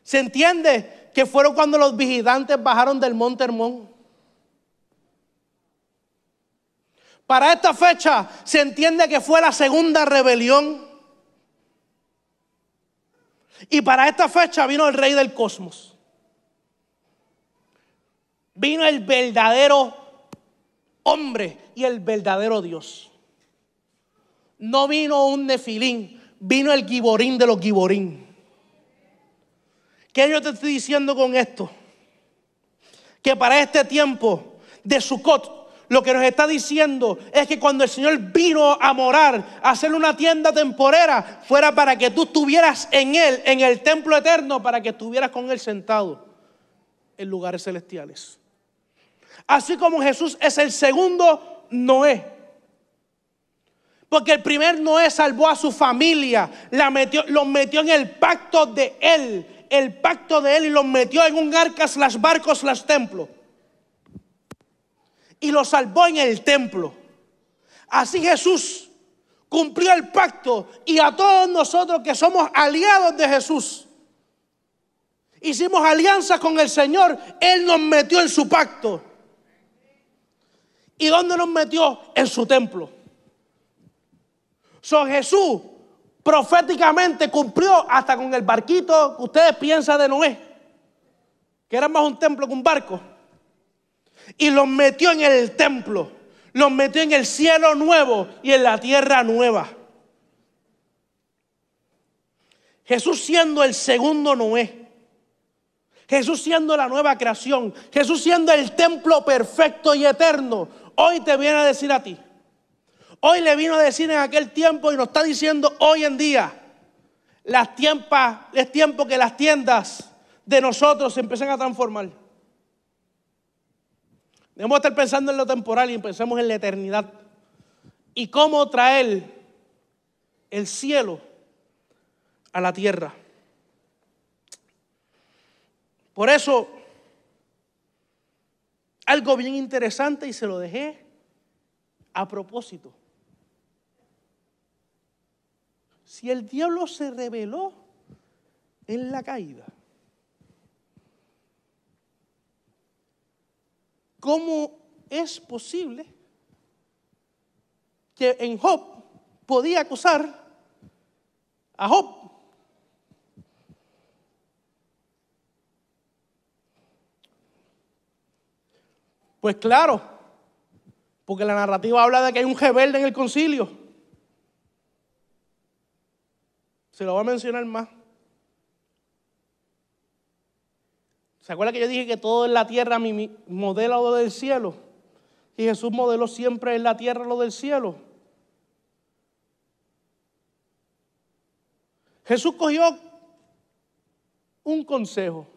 se entiende que fueron cuando los vigilantes bajaron del monte Hermón. Para esta fecha se entiende que fue la segunda rebelión. Y para esta fecha vino el rey del cosmos. Vino el verdadero hombre y el verdadero Dios. No vino un nefilín, vino el giborín de los giborín. ¿Qué yo te estoy diciendo con esto? Que para este tiempo de Sucot, lo que nos está diciendo es que cuando el Señor vino a morar, a hacer una tienda temporera, fuera para que tú estuvieras en Él, en el templo eterno, para que estuvieras con Él sentado en lugares celestiales. Así como Jesús es el segundo Noé. Porque el primer Noé salvó a su familia, los metió en el pacto de Él. El pacto de Él y los metió en un arca / barco / templo. Y los salvó en el templo. Así Jesús cumplió el pacto y a todos nosotros que somos aliados de Jesús, hicimos alianza con el Señor, Él nos metió en su pacto. ¿Y dónde nos metió? En su templo. Jesús proféticamente cumplió hasta con el barquito que ustedes piensan de Noé, que era más un templo que un barco. Y los metió en el templo, los metió en el cielo nuevo y en la tierra nueva. Jesús siendo el segundo Noé, Jesús siendo la nueva creación, Jesús siendo el templo perfecto y eterno, hoy te viene a decir a ti. Hoy le vino a decir en aquel tiempo y nos está diciendo hoy en día. Es tiempo que las tiendas de nosotros se empiecen a transformar. Debemos estar pensando en lo temporal y pensemos en la eternidad. Y cómo traer el cielo a la tierra. Por eso, algo bien interesante y se lo dejé a propósito. Si el diablo se rebeló en la caída, ¿cómo es posible que en Job podía acusar a Job? Pues claro, porque la narrativa habla de que hay un rebelde en el concilio. Se lo voy a mencionar más. ¿Se acuerda que yo dije que todo en la tierra modela lo del cielo? Y Jesús modeló siempre en la tierra lo del cielo. Jesús cogió un consejo,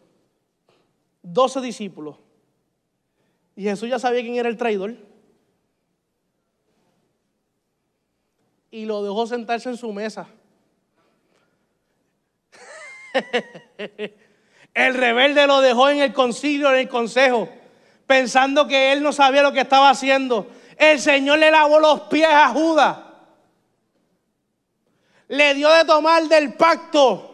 12 discípulos. Y Jesús ya sabía quién era el traidor. Y lo dejó sentarse en su mesa. El rebelde lo dejó en el concilio, en el consejo, pensando que él no sabía lo que estaba haciendo. El Señor le lavó los pies a Judas. Le dio de tomar del pacto.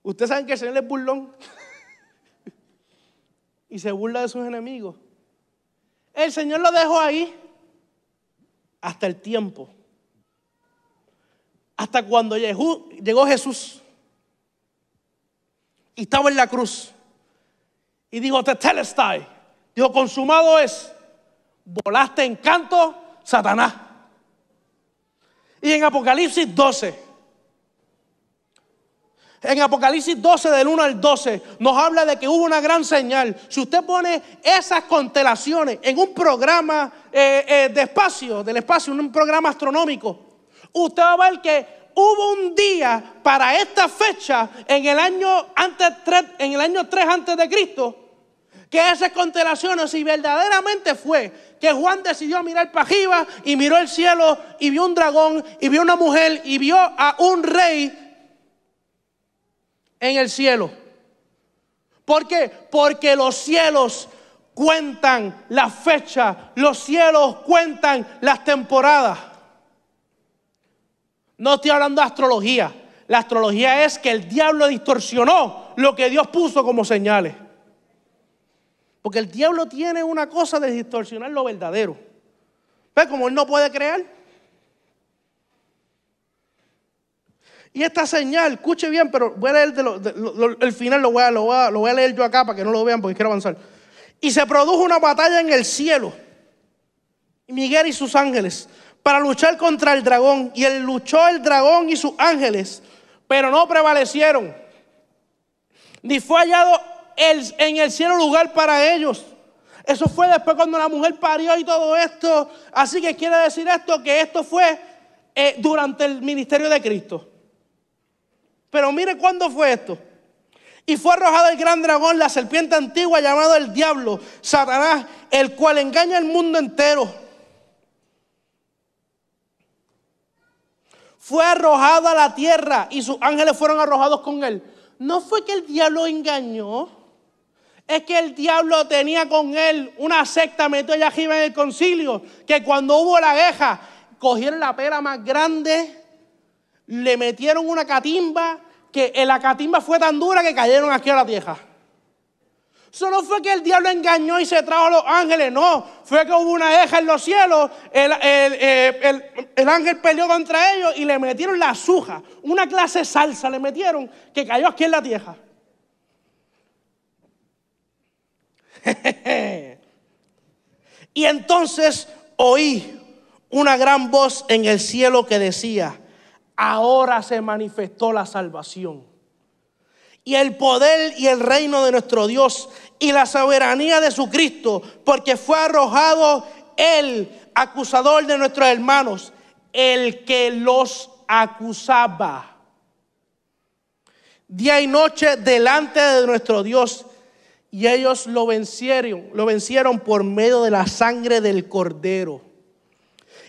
Ustedes saben que el Señor es burlón y se burla de sus enemigos. El Señor lo dejó ahí hasta el tiempo, hasta cuando llegó Jesús y estaba en la cruz y dijo: tetelestai, dijo: consumado es. Volaste en canto, Satanás. Y en Apocalipsis 12, del 1 al 12, nos habla de que hubo una gran señal. Si usted pone esas constelaciones en un programa del espacio, un programa astronómico, usted va a ver que hubo un día para esta fecha en el año 3 antes de Cristo, que esas constelaciones, si verdaderamente fue que Juan decidió mirar para arriba y miró el cielo y vio un dragón y vio una mujer y vio a un rey en el cielo. ¿Por qué? Porque los cielos cuentan la fecha, los cielos cuentan las temporadas. No estoy hablando de astrología. La astrología es que el diablo distorsionó lo que Dios puso como señales. Porque el diablo tiene una cosa de distorsionar lo verdadero. ¿Ves? Como él no puede crear. Y esta señal, escuche bien, pero voy a leer el final, lo voy a leer yo acá para que no lo vean porque quiero avanzar. Y se produjo una batalla en el cielo, Miguel y sus ángeles, para luchar contra el dragón. Y él luchó el dragón y sus ángeles, pero no prevalecieron. Ni fue hallado en el cielo lugar para ellos. Eso fue después cuando la mujer parió y todo esto. Así que quiere decir esto, que esto fue durante el ministerio de Cristo. Pero mire cuándo fue esto. Y fue arrojado el gran dragón, la serpiente antigua, llamado el diablo, Satanás, el cual engaña al mundo entero. Fue arrojado a la tierra y sus ángeles fueron arrojados con él. No fue que el diablo engañó, es que el diablo tenía con él una secta metió allá arriba en el concilio, que cuando hubo la guerra, cogieron la pera más grande, le metieron una catimba, que la catimba fue tan dura que cayeron aquí a la tierra. Eso no fue que el diablo engañó y se trajo a los ángeles, no. Fue que hubo una guerra en los cielos, el ángel peleó contra ellos y le metieron la azuja, una clase de salsa le metieron que cayó aquí en la tierra. Y entonces oí una gran voz en el cielo que decía: ahora se manifestó la salvación, y el poder y el reino de nuestro Dios, y la soberanía de su Cristo, porque fue arrojado el acusador de nuestros hermanos, el que los acusaba día y noche delante de nuestro Dios. Y ellos lo vencieron por medio de la sangre del Cordero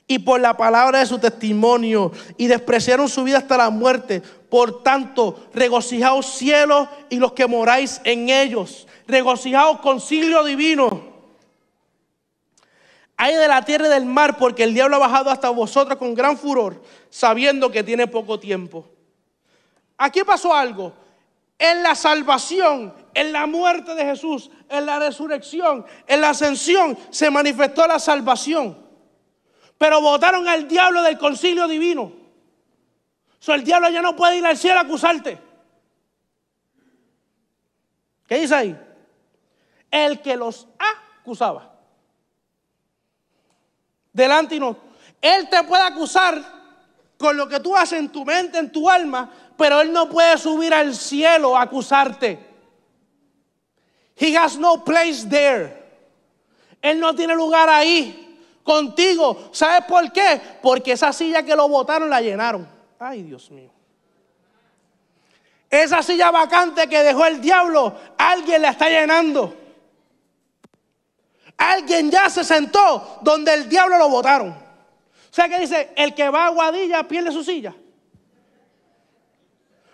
y por la palabra de su testimonio, y despreciaron su vida hasta la muerte. Por tanto, regocijaos cielos y los que moráis en ellos. Regocijaos, concilio divino. Ay de la tierra y del mar, porque el diablo ha bajado hasta vosotros con gran furor, sabiendo que tiene poco tiempo. Aquí pasó algo. En la salvación, en la muerte de Jesús, en la resurrección, en la ascensión, se manifestó la salvación. Pero votaron al diablo del concilio divino. El diablo ya no puede ir al cielo a acusarte. ¿Qué dice ahí? El que los acusaba. Delante y no. Él te puede acusar con lo que tú haces en tu mente, en tu alma, pero él no puede subir al cielo a acusarte. He has no place there. Él no tiene lugar ahí contigo. ¿Sabes por qué? Porque esa silla que lo botaron la llenaron. Ay, Dios mío. Esa silla vacante que dejó el diablo, alguien la está llenando. Alguien ya se sentó donde el diablo lo botaron. O sea que dice, el que va a Aguadilla pierde su silla.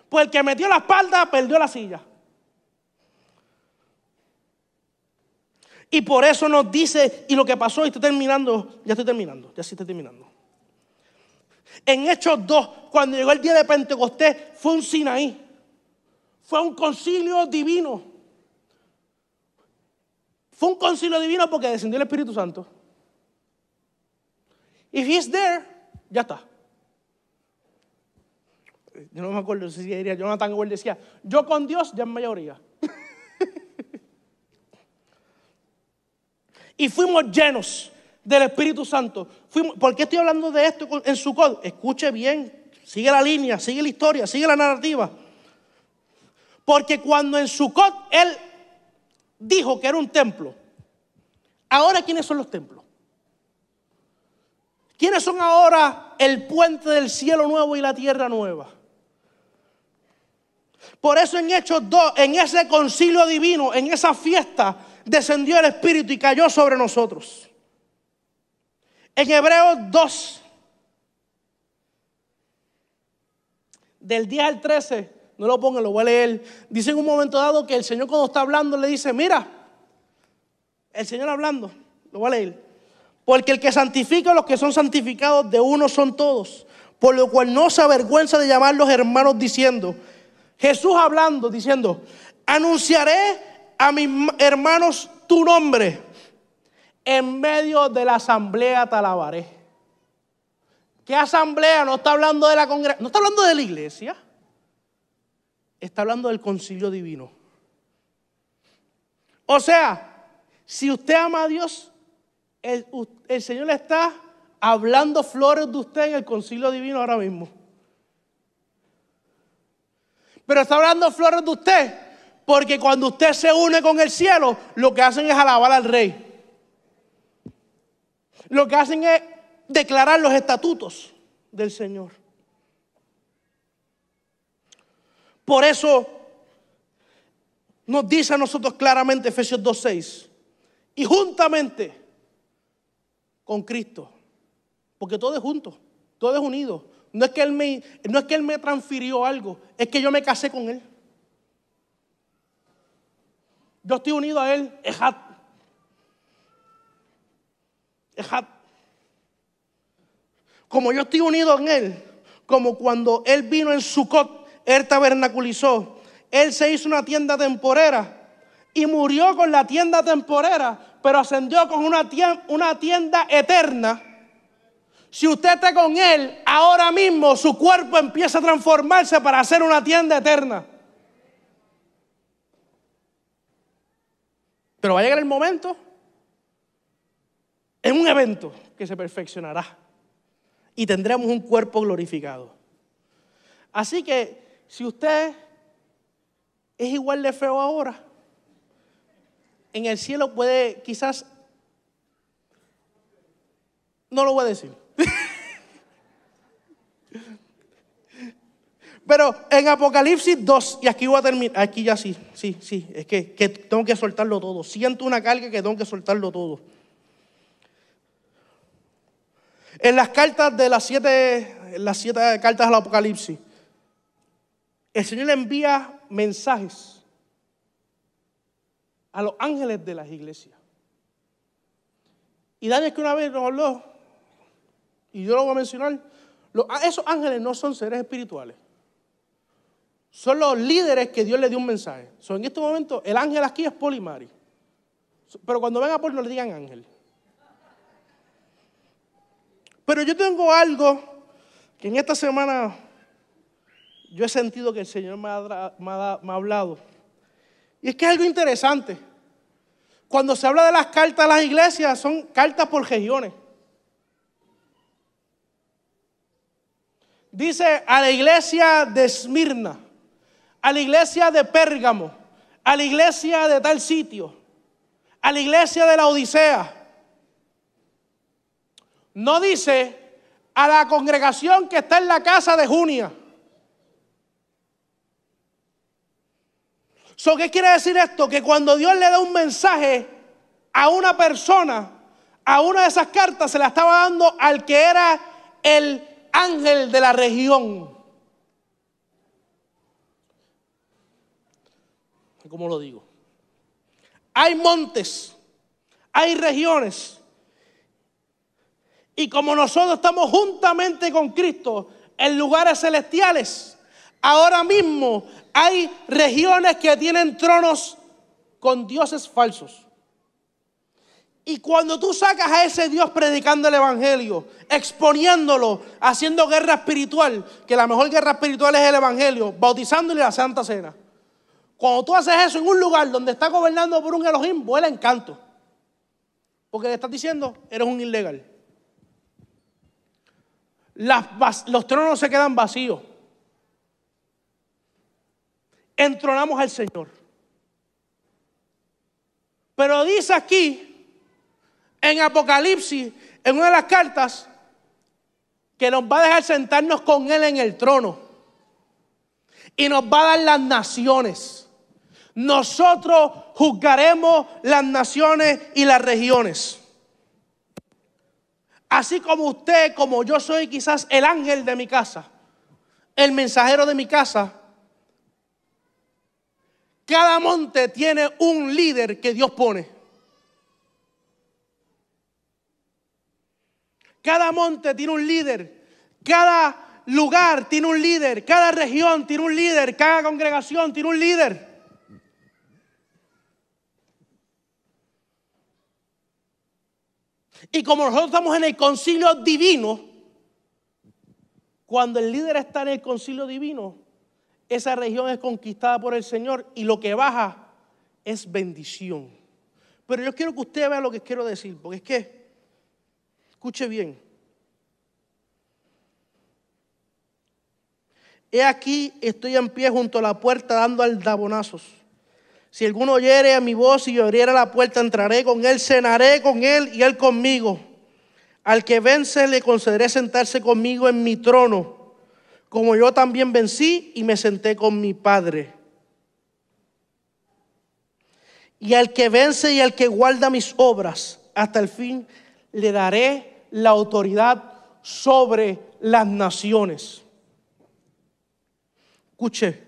Pues el que metió la espalda perdió la silla. Y por eso nos dice, y lo que pasó, y estoy terminando. En Hechos 2, cuando llegó el día de Pentecostés, fue un Sinaí. Fue un concilio divino. Fue un concilio divino porque descendió el Espíritu Santo. If he's there, ya está. Yo no me acuerdo si diría Jonathan Edwards decía, yo con Dios ya en mayoría. Y fuimos llenos del Espíritu Santo. ¿Por qué estoy hablando de esto en Sukkot? Escuche bien, sigue la línea, sigue la historia, sigue la narrativa. Porque cuando en Sukkot él dijo que era un templo, ahora ¿quiénes son los templos? ¿Quiénes son ahora el puente del cielo nuevo y la tierra nueva? Por eso en Hechos 2, en ese concilio divino, en esa fiesta, descendió el Espíritu y cayó sobre nosotros. En Hebreos 2, del 10 al 13, no lo pongan, lo voy a leer. Dice en un momento dado que el Señor, cuando está hablando, le dice, mira, el Señor hablando, lo voy a leer. Porque el que santifica a los que son santificados, de uno son todos. Por lo cual no se avergüenza de llamarlos hermanos, diciendo, Jesús hablando, diciendo, anunciaré a mis hermanos tu nombre. En medio de la asamblea te alabaré. ¿Qué asamblea? No está hablando de la congregación, no está hablando de la iglesia. Está hablando del concilio divino. O sea, si usted ama a Dios, el Señor le está hablando flores de usted en el concilio divino ahora mismo. Pero está hablando flores de usted porque cuando usted se une con el cielo, lo que hacen es alabar al Rey. Lo que hacen es declarar los estatutos del Señor. Por eso nos dice a nosotros claramente Efesios 2:6, y juntamente con Cristo, porque todo es junto, todo es unido. No es que Él me transfirió algo, es que yo me casé con Él. Yo estoy unido a Él, Ejat. Como yo estoy unido en Él, como cuando Él vino en Sukkot, Él tabernaculizó, Él se hizo una tienda temporera y murió con la tienda temporera, pero ascendió con una tienda eterna. Si usted está con Él, ahora mismo su cuerpo empieza a transformarse para hacer una tienda eterna. Pero va a llegar el momento en un evento que se perfeccionará y tendremos un cuerpo glorificado. Así que si usted es igual de feo ahora, en el cielo puede quizás, no lo voy a decir, pero en Apocalipsis 2, y aquí voy a terminar, aquí ya sí, es que tengo que soltarlo todo. Siento una carga que tengo que soltarlo todo. En las cartas de las siete cartas del Apocalipsis, el Señor le envía mensajes a los ángeles de las iglesias. Y Daniel, que una vez nos habló, y yo lo voy a mencionar, esos ángeles no son seres espirituales. Son los líderes que Dios le dio un mensaje. En este momento, el ángel aquí es Polimari. Pero cuando venga Paul, no le digan ángel. Pero yo tengo algo que en esta semana yo he sentido que el Señor me ha hablado. Y es que es algo interesante. Cuando se habla de las cartas a las iglesias, son cartas por regiones. Dice a la iglesia de Esmirna, a la iglesia de Pérgamo, a la iglesia de tal sitio, a la iglesia de la Odisea. No dice a la congregación que está en la casa de Junia. ¿Qué quiere decir esto? Que cuando Dios le da un mensaje a una persona, a una de esas cartas se la estaba dando al que era el ángel de la región. ¿Cómo lo digo? Hay montes, hay regiones. Y como nosotros estamos juntamente con Cristo en lugares celestiales, ahora mismo hay regiones que tienen tronos con dioses falsos. Y cuando tú sacas a ese Dios predicando el evangelio, exponiéndolo, haciendo guerra espiritual, que la mejor guerra espiritual es el evangelio, bautizándole la Santa Cena. Cuando tú haces eso en un lugar donde está gobernando por un Elohim, vuela en canto. Porque le estás diciendo, eres un ilegal. Los tronos se quedan vacíos. Entronamos al Señor. Pero dice aquí, en Apocalipsis, en una de las cartas, que nos va a dejar sentarnos con Él en el trono. Y nos va a dar las naciones. Nosotros juzgaremos las naciones y las regiones. Así como usted, como yo soy quizás el ángel de mi casa, el mensajero de mi casa, cada monte tiene un líder que Dios pone. Cada monte tiene un líder. Cada lugar tiene un líder. Cada región tiene un líder. Cada congregación tiene un líder. Y como nosotros estamos en el concilio divino, cuando el líder está en el concilio divino, esa región es conquistada por el Señor y lo que baja es bendición. Pero yo quiero que usted vea lo que quiero decir, porque es que, escuche bien. He aquí, estoy en pie junto a la puerta dando aldabonazos. Si alguno oyere a mi voz y yo abriera la puerta, entraré con él, cenaré con él y él conmigo. Al que vence le concederé sentarse conmigo en mi trono, como yo también vencí y me senté con mi Padre. Y al que vence y al que guarda mis obras hasta el fin, le daré la autoridad sobre las naciones. Escuche.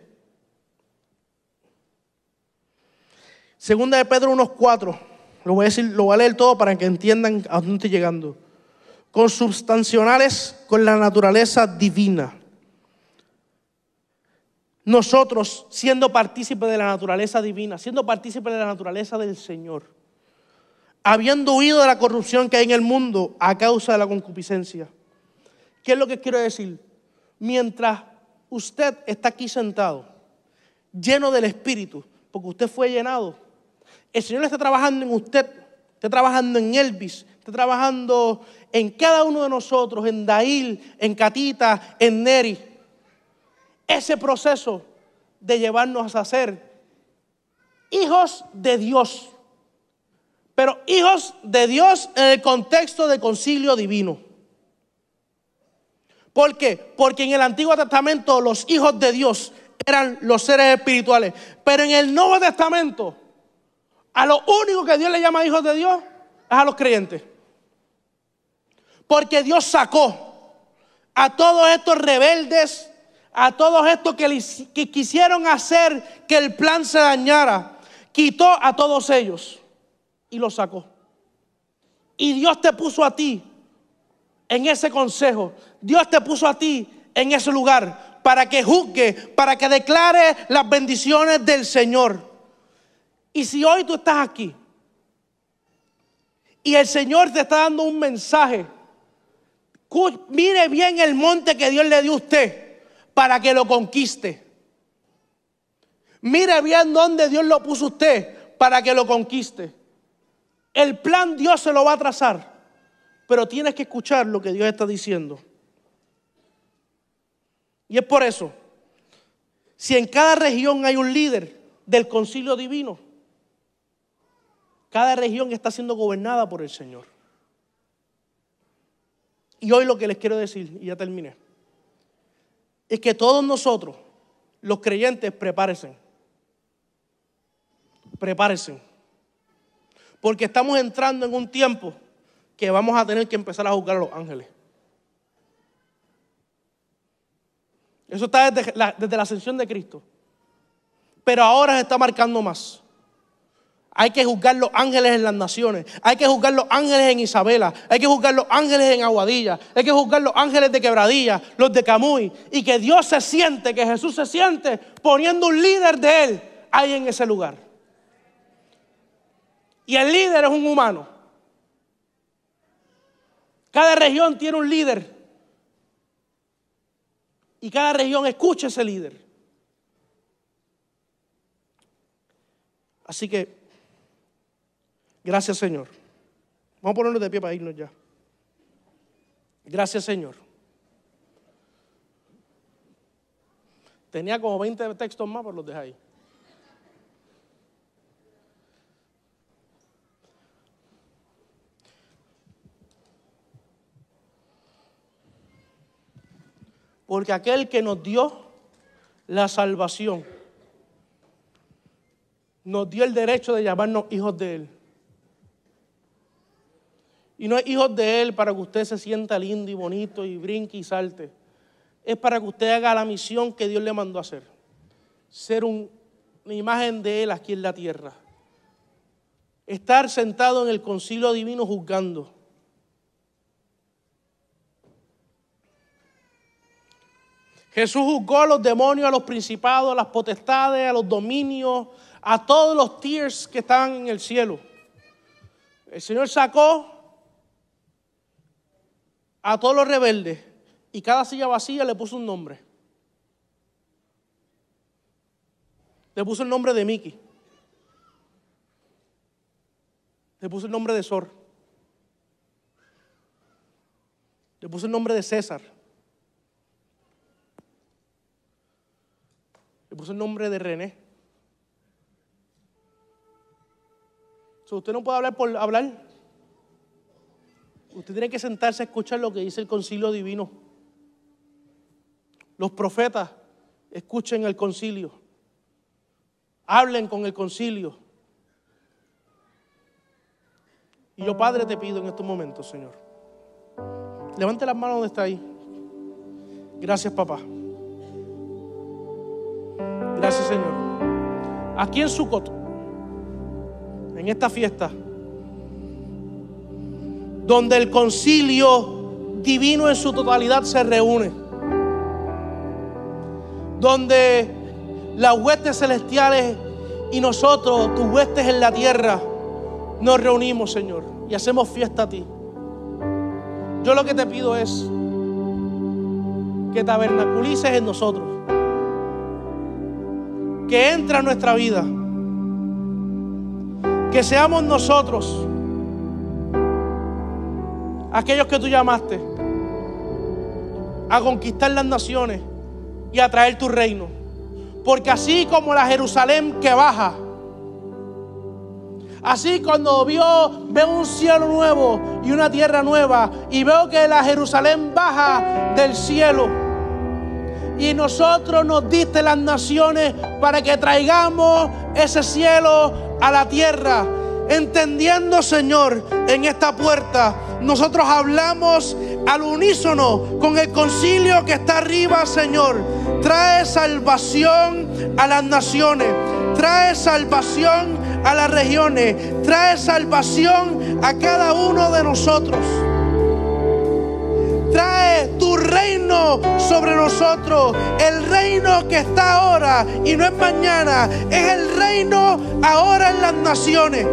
Segunda de Pedro 1:4. Lo voy a leer todo para que entiendan a dónde estoy llegando. Consubstanciales con la naturaleza divina. Nosotros, siendo partícipes de la naturaleza divina, siendo partícipes de la naturaleza del Señor, habiendo huido de la corrupción que hay en el mundo a causa de la concupiscencia. ¿Qué es lo que quiero decir? Mientras usted está aquí sentado, lleno del Espíritu, porque usted fue llenado, el Señor está trabajando en usted, está trabajando en Elvis, esté trabajando en cada uno de nosotros, en Dail, en Catita, en Neri. Ese proceso de llevarnos a ser hijos de Dios. Pero hijos de Dios en el contexto de concilio divino. ¿Por qué? Porque en el Antiguo Testamento los hijos de Dios eran los seres espirituales. Pero en el Nuevo Testamento, a lo único que Dios le llama hijos de Dios es a los creyentes. Porque Dios sacó a todos estos rebeldes, a todos estos que quisieron hacer que el plan se dañara, quitó a todos ellos y los sacó. Y Dios te puso a ti en ese consejo. Dios te puso a ti en ese lugar para que juzgue, para que declare las bendiciones del Señor. Y si hoy tú estás aquí y el Señor te está dando un mensaje, mire bien el monte que Dios le dio a usted para que lo conquiste. Mire bien dónde Dios lo puso a usted para que lo conquiste. El plan Dios se lo va a trazar, pero tienes que escuchar lo que Dios está diciendo. Y es por eso, si en cada región hay un líder del concilio divino, cada región está siendo gobernada por el Señor. Y hoy lo que les quiero decir, y ya terminé, es que todos nosotros, los creyentes, prepárense. Prepárense. Porque estamos entrando en un tiempo que vamos a tener que empezar a juzgar a los ángeles. Eso está desde la ascensión de Cristo. Pero ahora se está marcando más. Hay que juzgar los ángeles en las naciones. Hay que juzgar los ángeles en Isabela. Hay que juzgar los ángeles en Aguadilla. Hay que juzgar los ángeles de Quebradilla, los de Camuy. Y que Dios se siente, que Jesús se siente poniendo un líder de Él ahí en ese lugar. Y el líder es un humano. Cada región tiene un líder. Y cada región escucha a ese líder. Así que, gracias, Señor. Vamos a ponernos de pie para irnos ya. Gracias, Señor. Tenía como 20 textos más, pero los dejé ahí. Porque aquel que nos dio la salvación, nos dio el derecho de llamarnos hijos de Él. Y no es hijos de Él para que usted se sienta lindo y bonito y brinque y salte. Es para que usted haga la misión que Dios le mandó a hacer. Ser una imagen de Él aquí en la tierra. Estar sentado en el concilio divino juzgando. Jesús juzgó a los demonios, a los principados, a las potestades, a los dominios, a todos los tiers que estaban en el cielo. El Señor sacó a todos los rebeldes y cada silla vacía le puso un nombre. Le puso el nombre de Mickey. Le puso el nombre de Sor. Le puso el nombre de César. Le puso el nombre de René. Usted no puede hablar por hablar. Usted tiene que sentarse a escuchar lo que dice el concilio divino. Los profetas escuchen el concilio. Hablen con el concilio. Y yo, Padre, te pido en estos momentos, Señor, levante las manos donde está ahí. Gracias, papá. Gracias, Señor. Aquí en Sucot, en esta fiesta, donde el concilio divino en su totalidad se reúne, donde las huestes celestiales y nosotros, tus huestes en la tierra, nos reunimos, Señor, y hacemos fiesta a ti. Yo lo que te pido es que tabernaculices en nosotros, que entre a nuestra vida, que seamos nosotros aquellos que tú llamaste a conquistar las naciones y a traer tu reino. Porque así como la Jerusalén que baja, así cuando veo un cielo nuevo y una tierra nueva, y veo que la Jerusalén baja del cielo, y nosotros nos diste las naciones para que traigamos ese cielo a la tierra. Entendiendo, Señor, en esta puerta nosotros hablamos al unísono con el concilio que está arriba, Señor. Trae salvación a las naciones, trae salvación a las regiones, trae salvación a cada uno de nosotros. Trae tu reino sobre nosotros, el reino que está ahora y no es mañana, es el reino ahora en las naciones.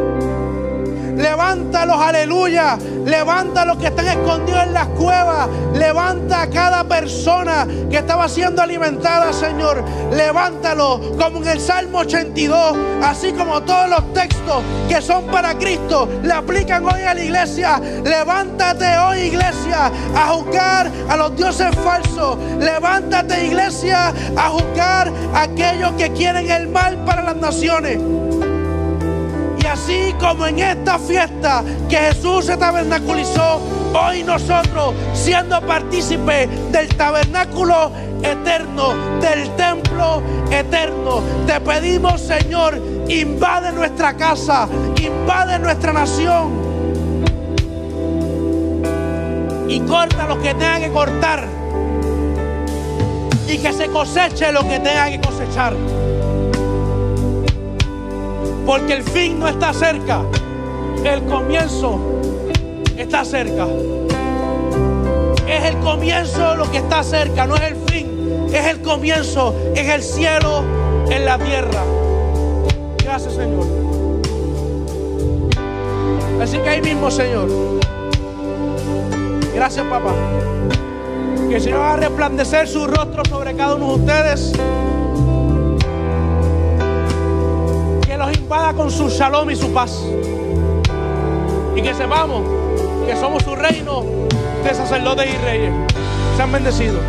Levántalos, aleluya. Levanta a los que están escondidos en las cuevas. Levanta a cada persona que estaba siendo alimentada, Señor. Levántalo como en el Salmo 82. Así como todos los textos que son para Cristo le aplican hoy a la iglesia. Levántate hoy, iglesia, a juzgar a los dioses falsos. Levántate, iglesia, a juzgar a aquellos que quieren el mal para las naciones. Y así como en esta fiesta que Jesús se tabernaculizó, hoy nosotros, siendo partícipes del tabernáculo eterno, del templo eterno, te pedimos, Señor, invade nuestra casa, invade nuestra nación y corta lo que tenga que cortar y que se coseche lo que tenga que cosechar. Porque el fin no está cerca, el comienzo está cerca. Es el comienzo lo que está cerca, no es el fin, es el comienzo, es el cielo en la tierra. Gracias, Señor. Así que ahí mismo, Señor, gracias, papá. Que el Señor va a resplandecer su rostro sobre cada uno de ustedes. Los invada con su shalom y su paz, y que sepamos que somos su reino de sacerdotes y reyes. Sean bendecidos.